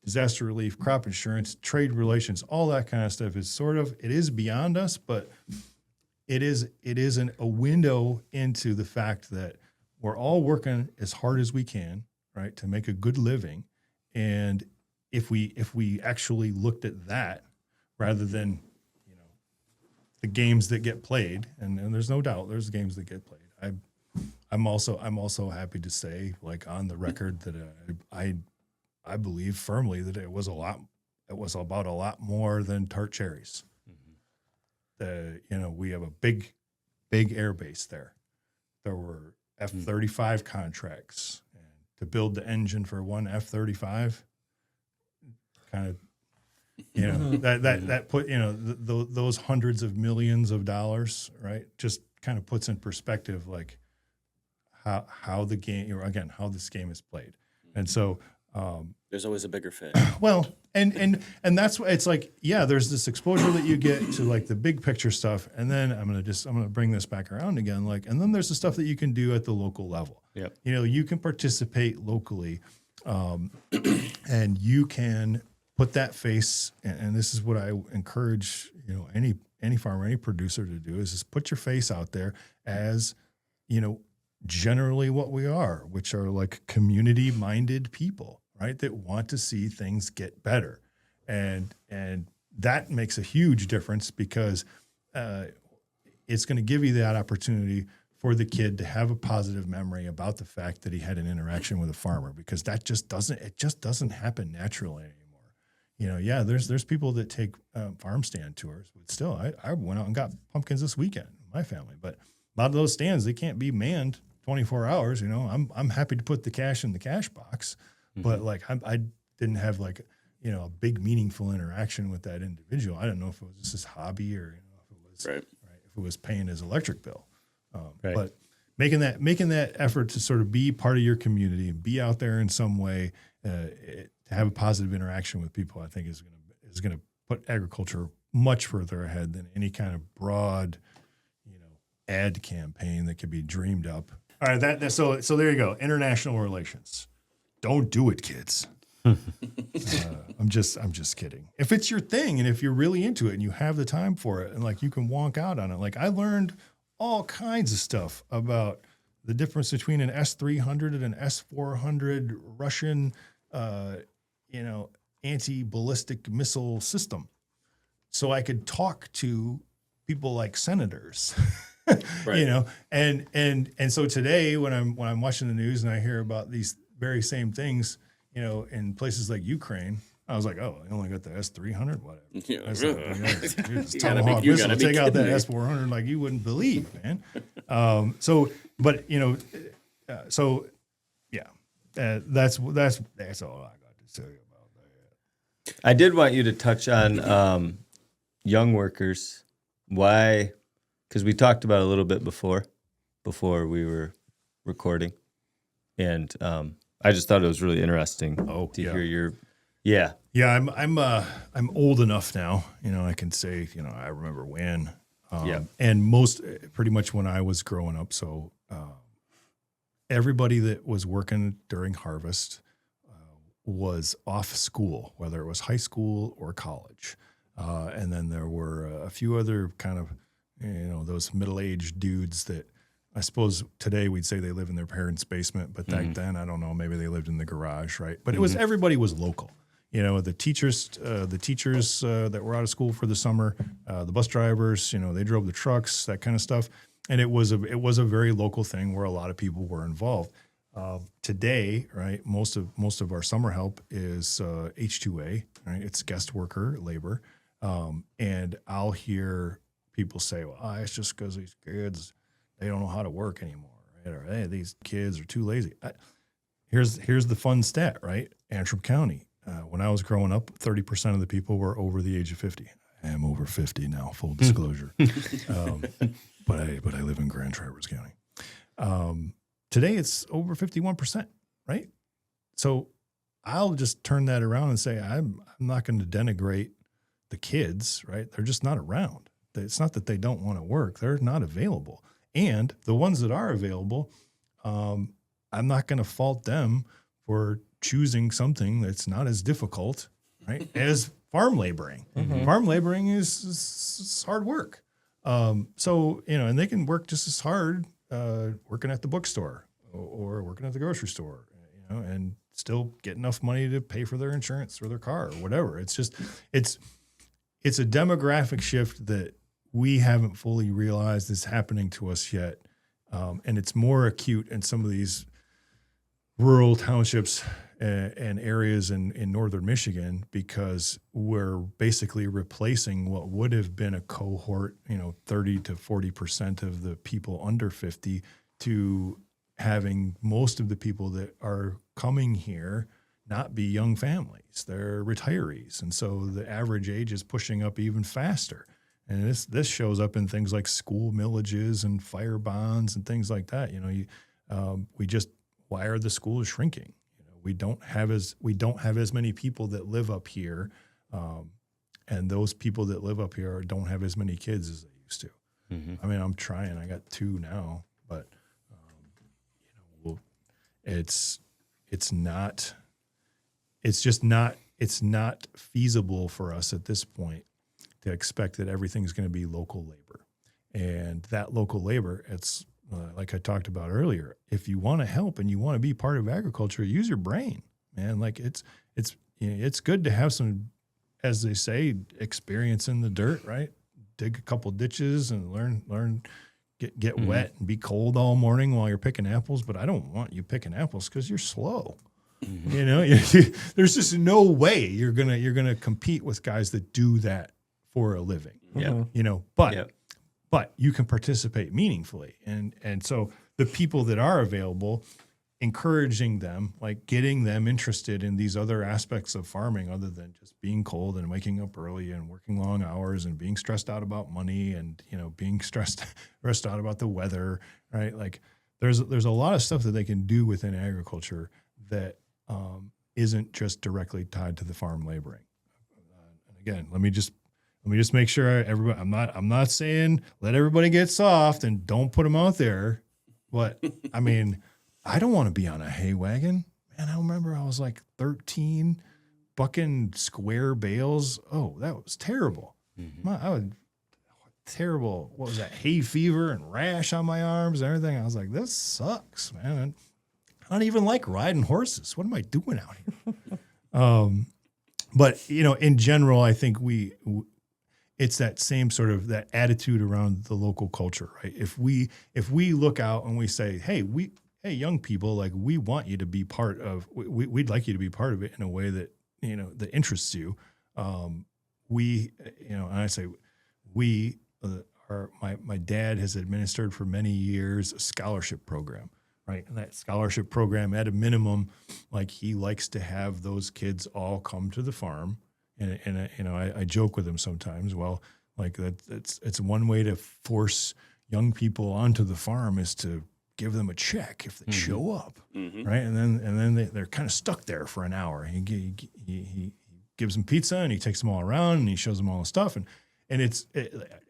disaster relief, crop insurance, trade relations, all that kind of stuff is it is beyond us, but it is a window into the fact that we're all working as hard as we can, right, to make a good living. And if we actually looked at that rather than, the games that get played, and there's no doubt there's games that get played. I'm also happy to say, like, on the record, that I believe firmly that it was about a lot more than tart cherries. We have a big air base there. There were F-35 contracts, and to build the engine for one F-35, kind of, that put, those hundreds of millions of dollars, right? Just kind of puts in perspective, like how the game, again, how this game is played. And so, there's always a bigger fish. well, and that's what it's like. Yeah, there's this exposure that you get to like the big picture stuff, and then I'm gonna bring this back around again. Like, and then there's the stuff that you can do at the local level. Yep. You can participate locally, and you can put that face. And this is what I encourage any farmer, any producer to do is just put your face out there as generally what we are, which are like community minded people. Right, that want to see things get better, and that makes a huge difference because it's going to give you that opportunity for the kid to have a positive memory about the fact that he had an interaction with a farmer, because that just doesn't happen naturally anymore. There's people that take farm stand tours, but still, I went out and got pumpkins this weekend with my family, but a lot of those stands, they can't be manned 24 hours. I'm happy to put the cash in the cash box. But like I didn't have like a big meaningful interaction with that individual. I don't know if it was just his hobby or if it was right. If it was paying his electric bill. Right. But making that effort to sort of be part of your community and be out there in some way to have a positive interaction with people, I think is gonna put agriculture much further ahead than any kind of broad ad campaign that could be dreamed up. All right, so there you go. International relations. Don't do it, kids. I'm just kidding. If it's your thing and if you're really into it and you have the time for it and like you can wonk out on it, like I learned all kinds of stuff about the difference between an S-300 and an S-400 Russian, anti-ballistic missile system. So I could talk to people like senators. Right. And so today when I'm watching the news and I hear about these very same things, in places like Ukraine, I was like, oh, I only got the S-300, whatever. Yeah. That's like, You Tomahawk gotta missile. be Take out kidding that me. S-400 like you wouldn't believe, man. That's all I got to say about that. I did want you to touch on young workers. Why? Because we talked about it a little bit before we were recording, and I just thought it was really interesting to hear your. Yeah, I'm old enough now. I can say I remember when. Yeah. And pretty much when I was growing up. So everybody that was working during harvest was off school, whether it was high school or college. And then there were a few other kind of, those middle-aged dudes that I suppose today we'd say they live in their parents' basement, but back then, I don't know, maybe they lived in the garage, right? But it was, everybody was local. The teachers that were out of school for the summer, the bus drivers, they drove the trucks, that kind of stuff. And it was a very local thing where a lot of people were involved. Today, right, most of our summer help is H-2A, right? It's guest worker labor. And I'll hear people say, well, it's just because these kids, they don't know how to work anymore, right? Or, hey, these kids are too lazy. Here's the fun stat, right? Antrim County. When I was growing up, 30% of the people were over the age of 50. I am over 50 now, full disclosure. But I live in Grand Traverse County. Today it's over 51%, right? So I'll just turn that around and say I'm not going to denigrate the kids, right? They're just not around. It's not that they don't want to work; they're not available. And the ones that are available, I'm not going to fault them for choosing something that's not as difficult, right, as farm laboring. Farm laboring is hard work. So, and they can work just as hard working at the bookstore or working at the grocery store, and still get enough money to pay for their insurance or their car or whatever. It's just, it's a demographic shift that we haven't fully realized is happening to us yet. And it's more acute in some of these rural townships and areas in northern Michigan, because we're basically replacing what would have been a cohort, 30 to 40% of the people under 50, to having most of the people that are coming here not be young families. They're retirees. And so the average age is pushing up even faster. And this shows up in things like school millages and fire bonds and things like that. Why are the schools shrinking? We don't have as many people that live up here, and those people that live up here don't have as many kids as they used to. Mm-hmm. I mean, I'm trying. I got 2 now, but it's not feasible for us at this point to expect that everything's going to be local labor. And that local labor, it's like I talked about earlier, if you want to help and you want to be part of agriculture, use your brain, man. Like it's good to have some, as they say, experience in the dirt, right? Dig a couple ditches and learn, get wet and be cold all morning while you're picking apples. But I don't want you picking apples because you're slow. Mm-hmm. There's just no way you're gonna compete with guys that do that for a living. Yeah. But you can participate meaningfully. And so the people that are available, encouraging them, like getting them interested in these other aspects of farming other than just being cold and waking up early and working long hours and being stressed out about money and, being stressed out about the weather, right? Like there's a lot of stuff that they can do within agriculture that isn't just directly tied to the farm laboring. And again, let me just make sure everybody. I'm not saying let everybody get soft and don't put them out there, but I mean, I don't want to be on a hay wagon. Man, I remember I was like 13, bucking square bales. Oh, that was terrible. Mm-hmm. Terrible. What was that? Hay fever and rash on my arms and everything. I was like, this sucks, man. I don't even like riding horses. What am I doing out here? But in general, I think it's that same sort of that attitude around the local culture, right? If we look out and we say, hey, young people, like we want you to be part of, we'd like you to be part of it in a way that that interests you. And I say my dad has administered for many years a scholarship program. Right. And that scholarship program, at a minimum, like he likes to have those kids all come to the farm. And I joke with him sometimes. Well, like it's one way to force young people onto the farm is to give them a check if they show up. Mm-hmm. Right. And then they're kind of stuck there for an hour. He gives them pizza and he takes them all around and he shows them all the stuff. And it's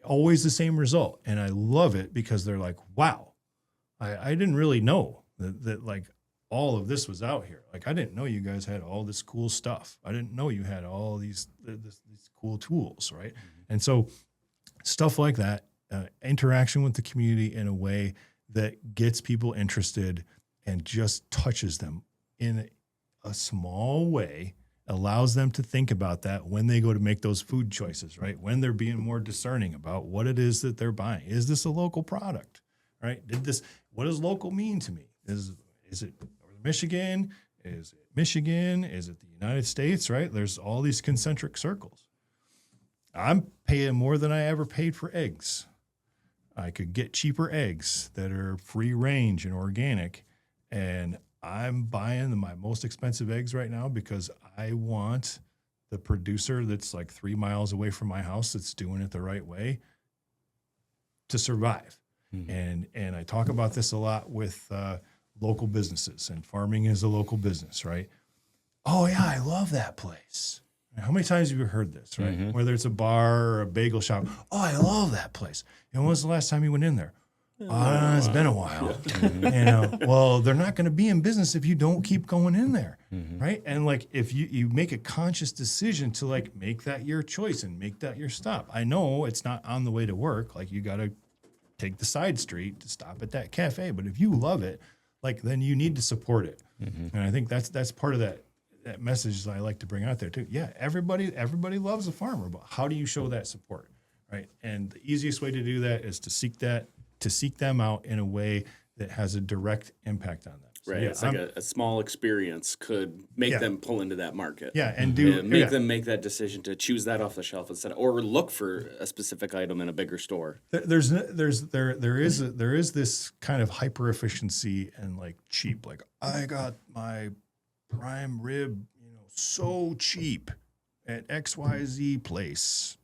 always the same result. And I love it because they're like, wow. I didn't really know that like all of this was out here. Like I didn't know you guys had all this cool stuff. I didn't know you had all these cool tools, right? Mm-hmm. And so stuff like that, interaction with the community in a way that gets people interested and just touches them in a small way, allows them to think about that when they go to make those food choices, right? When they're being more discerning about what it is that they're buying. Is this a local product? Right? What does local mean to me? Is it Northern Michigan? Is it Michigan? Is it the United States? Right? There's all these concentric circles. I'm paying more than I ever paid for eggs. I could get cheaper eggs that are free range and organic, and I'm buying my most expensive eggs right now because I want the producer that's like 3 miles away from my house that's doing it the right way to survive. Mm-hmm. And I talk about this a lot with local businesses, and farming is a local business, right? Oh yeah, I love that place. How many times have you heard this, right? Mm-hmm. Whether it's a bar or a bagel shop. Oh, I love that place. And when was the last time you went in there? It's been a while. Yeah. Well, they're not going to be in business if you don't keep going in there, right? And like if you make a conscious decision to like make that your choice and make that your stop. I know it's not on the way to work. Like you got to take the side street to stop at that cafe. But if you love it, like then you need to support it. Mm-hmm. And I think that's part of that message that I like to bring out there too. Yeah, everybody loves a farmer, but how do you show that support, right? And the easiest way to do that is to seek them out in a way that has a direct impact on them. So, Right. yeah, It's like a small experience could make them pull into that market. yeah, and Make them make that decision to choose that off the shelf instead, or look for a specific item in a bigger store. There is this kind of hyper efficiency and like cheap. Like I got my prime rib, so cheap at XYZ place,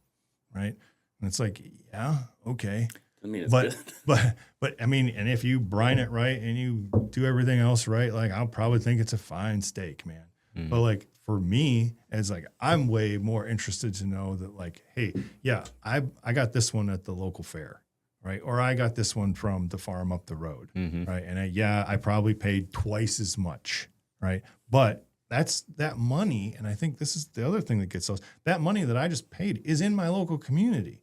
right? And it's like, yeah, okay. I mean, it's But good. but I mean, and if you brine it right and you do everything else right, like I'll probably think it's a fine steak, man. But like for me, as like I'm way more interested to know that like, hey, yeah, I got this one at the local fair, right? Or I got this one from the farm up the road, right? And I probably paid twice as much, right? But that's that money, and I think this is the other thing that gets us. That money that I just paid is in my local community.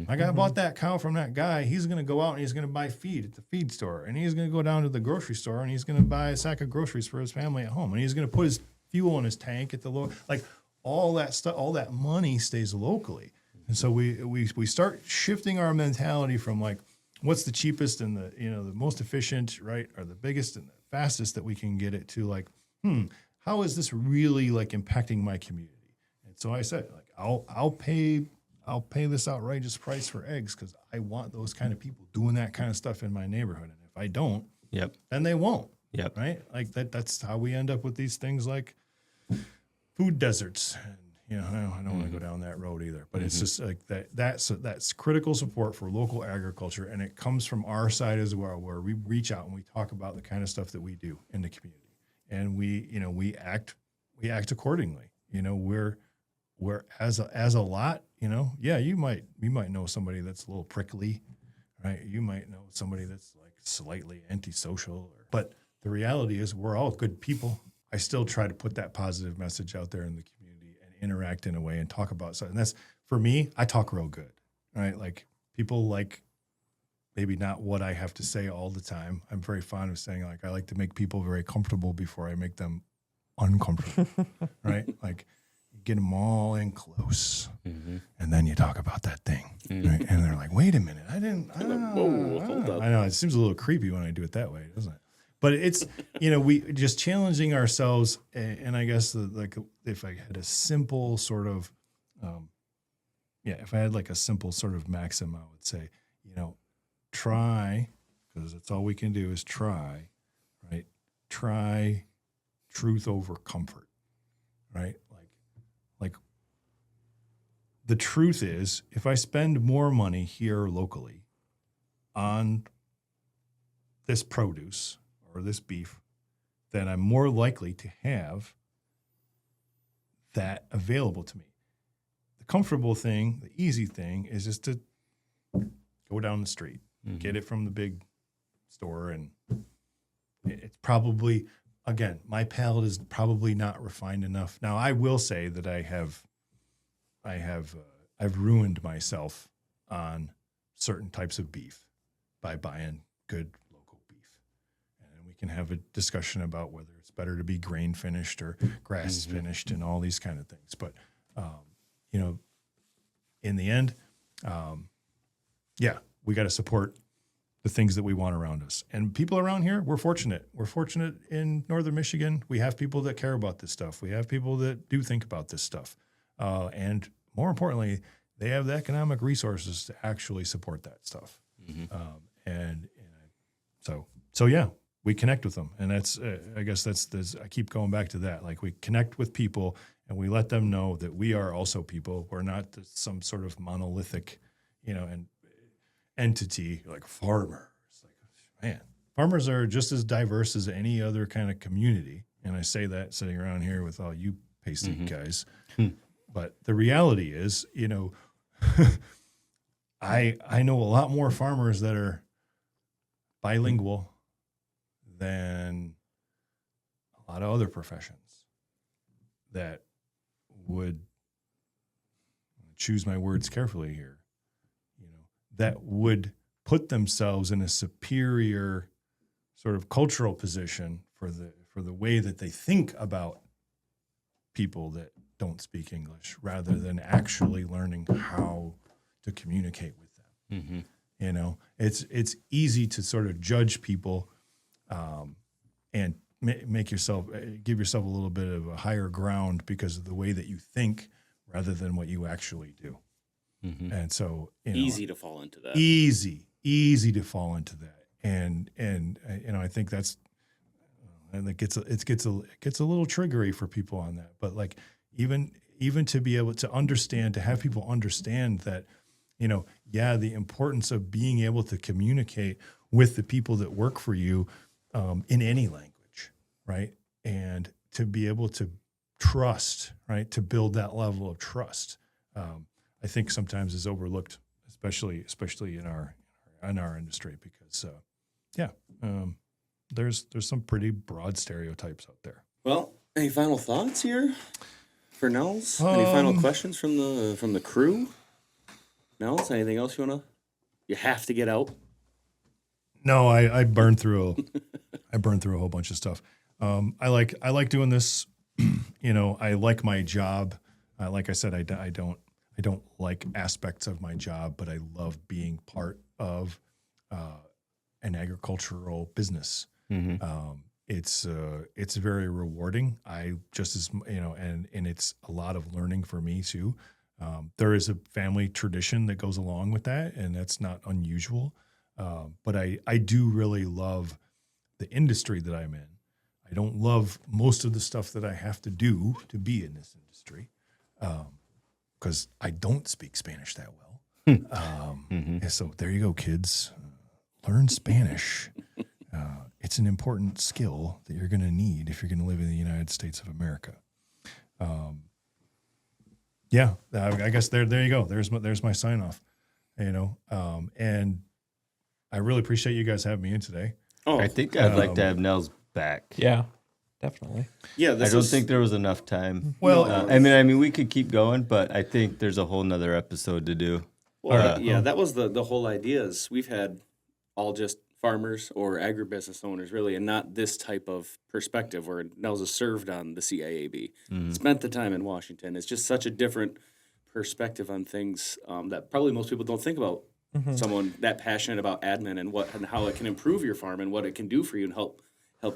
Like I bought that cow from that guy. He's going to go out and he's going to buy feed at the feed store, and he's going to go down to the grocery store and he's going to buy a sack of groceries for his family at home, and he's going to put his fuel in his tank at the like all that stuff. All that money stays locally, and so we start shifting our mentality from like what's the cheapest and the the most efficient, right, or the biggest and the fastest that we can get it to like how is this really like impacting my community? And so I said like I'll pay this outrageous price for eggs because I want those kind of people doing that kind of stuff in my neighborhood. And if I don't, then they won't. Yep. Right? Like that's how we end up with these things like food deserts. And I don't want to go down that road either. But it's just like that's critical support for local agriculture, and it comes from our side as well, where we reach out and we talk about the kind of stuff that we do in the community, and we act accordingly. We're as a lot. You might know somebody that's a little prickly, right? You might know somebody that's like slightly antisocial, but the reality is we're all good people. I still try to put that positive message out there in the community and interact in a way and talk about something. And that's for me, I talk real good, right? Like people like maybe not what I have to say all the time. I'm very fond of saying like, I like to make people very comfortable before I make them uncomfortable, right? Like, get them all in close, and then you talk about that thing, right? And they're like, "Wait a minute, Hold up. I know it seems a little creepy when I do it that way, doesn't it? But it's we just challenging ourselves, and I guess like if I had a simple sort of, if I had like a simple sort of maxim, I would say, try, because that's all we can do is try, right? Try truth over comfort, right? Like the truth is, if I spend more money here locally on this produce or this beef, then I'm more likely to have that available to me. The comfortable thing, the easy thing is just to go down the street, get it from the big store, and it's probably, again, my palate is probably not refined enough. Now, I will say that I've ruined myself on certain types of beef by buying good local beef, and we can have a discussion about whether it's better to be grain finished or grass finished and all these kind of things. But in the end, we got to support the things that we want around us. And people around here, we're fortunate. We're fortunate in northern Michigan. We have people that care about this stuff. We have people that do think about this stuff. And more importantly, they have the economic resources to actually support that stuff. So we connect with them. And that's, I guess I keep going back to that. Like we connect with people and we let them know that we are also people. We're not some sort of monolithic, and entity like farmers. Like, man, farmers are just as diverse as any other kind of community. And I say that sitting around here with all you pasty guys. But the reality is, I know a lot more farmers that are bilingual than a lot of other professions that would, choose my words carefully here, that would put themselves in a superior sort of cultural position for the way that they think about people that don't speak English, rather than actually learning how to communicate with them. It's easy to sort of judge people and make yourself give yourself a little bit of a higher ground because of the way that you think rather than what you actually do. And so, easy to fall into that. Easy to fall into that. And I think that's, and it gets a little triggery for people on that. But like, even to be able to understand, to have people understand that, the importance of being able to communicate with the people that work for you in any language, right? And to be able to trust, right? To build that level of trust, I think sometimes is overlooked, especially in our industry, because there's some pretty broad stereotypes out there. Well, any final thoughts here for Nels? Any final questions from the crew? Nels, anything else you have to get out? No, I burned through a whole bunch of stuff. I like doing this. I like my job. Like I said, I don't like aspects of my job, but I love being part of an agricultural business. It's very rewarding. And it's a lot of learning for me too. There is a family tradition that goes along with that, and that's not unusual. But I do really love the industry that I'm in. I don't love most of the stuff that I have to do to be in this industry, because I don't speak Spanish that well. And so there you go, kids. Learn Spanish. It's an important skill that you're going to need if you're going to live in the United States of America. I guess there you go. There's my sign off. And I really appreciate you guys having me in today. I think I'd like to have Nels back. Yeah, definitely. Yeah, I don't think there was enough time. Well, I mean, we could keep going, but I think there's a whole nother episode to do. Well, that was the whole idea. Is we've had all just farmers or agribusiness owners, really, and not this type of perspective where Nels has served on the CIAB, spent the time in Washington. It's just such a different perspective on things that probably most people don't think about. Someone that passionate about admin and how it can improve your farm and what it can do for you and help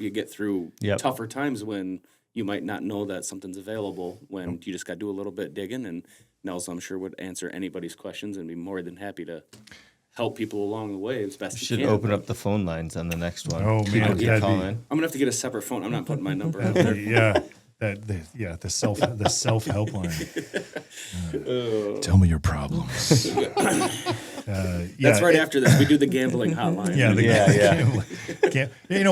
you get through tougher times when you might not know that something's available, when you just got to do a little bit digging. And Nels, I'm sure, would answer anybody's questions and be more than happy to help people along the way as best he Should can. open up the phone lines on the next one. Oh, man, People that'd can be- call in. I'm gonna have to get a separate phone. I'm not putting my number out there. the self help line. Tell me your problems. That's right after this. We do the gambling hotline.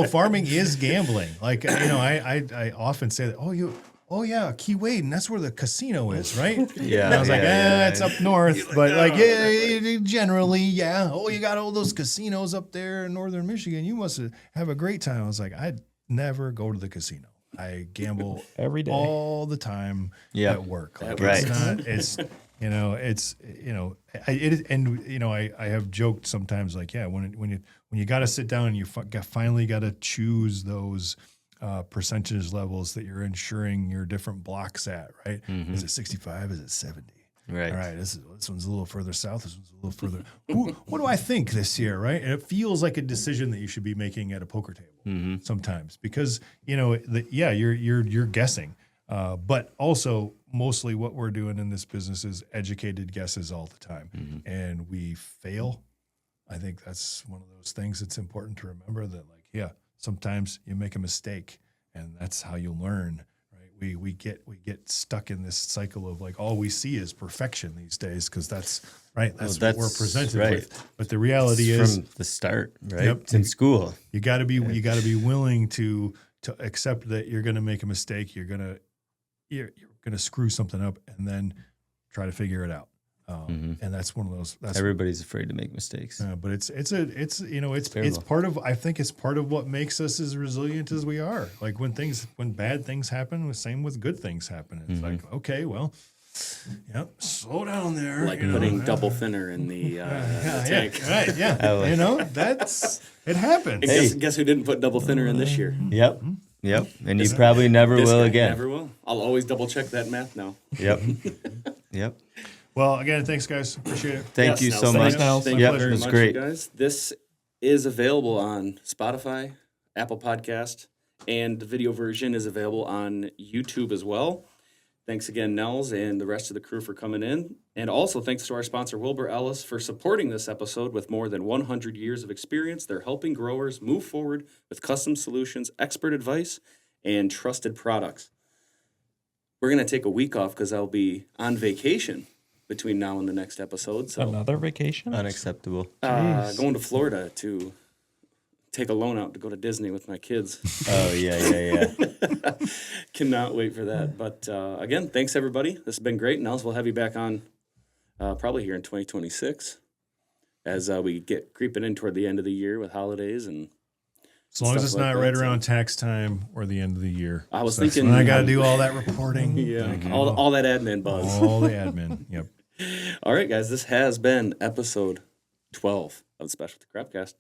Farming is gambling. Like, I often say that, Kewadin, that's where the casino is, right? Yeah. And I was it's up north, but generally, yeah. Oh, you got all those casinos up there in northern Michigan. You must have a great time. I was like, I'd never go to the casino. I gamble Every day. all the time at work. Like, Right. I have joked sometimes, like, when you got to sit down and you finally got to choose those percentage levels that you're insuring your different blocks at, right? Is it 65? Is it 70? Right. All right, this one's a little further south. This one's a little further. What do I think this year, right? And it feels like a decision that you should be making at a poker table sometimes, because you're guessing, but also mostly what we're doing in this business is educated guesses all the time, and we fail. I think that's one of those things that's important to remember, that sometimes you make a mistake, and that's how you learn. We get stuck in this cycle of like all we see is perfection these days, because that's what we're presented with. But the reality is from the start, right? It's in school. You got to be willing to accept that you're going to make a mistake. You're going to screw something up, and then try to figure it out. And that's one of those. Everybody's afraid to make mistakes. But it's part of, I think it's part of what makes us as resilient as we are. Like when bad things happen, same with good things happen. It's like, okay, well, slow down there. Like putting double thinner in the tank. Right, yeah. It happens. And guess who didn't put double thinner in this year? Yep. And you probably never This will guy again. Never will. I'll always double check that math now. Yep. Well, again, thanks, guys. Appreciate it. Thank you Nels, so thanks, much. Nels. Thank Yep, you very it was much, great. you guys. This is available on Spotify, Apple Podcast, and the video version is available on YouTube as well. Thanks again, Nels, and the rest of the crew for coming in. And also thanks to our sponsor, Wilbur Ellis, for supporting this episode with more than 100 years of experience. They're helping growers move forward with custom solutions, expert advice, and trusted products. We're going to take a week off because I'll be on vacation between now and the next episode. So Another vacation? Unacceptable. going to Florida to take a loan out to go to Disney with my kids. Oh, yeah. Cannot wait for that. But again, thanks everybody. This has been great. Nels, we'll have you back on probably here in 2026 as we get creeping in toward the end of the year with holidays and As long as it's stuff like not that, right so. around tax time or the end of the year. I was That's thinking- when I got to do all that reporting. yeah, all that admin buzz. All the admin. Yep. All right, guys, this has been episode 12 of the Specialty Cropcast.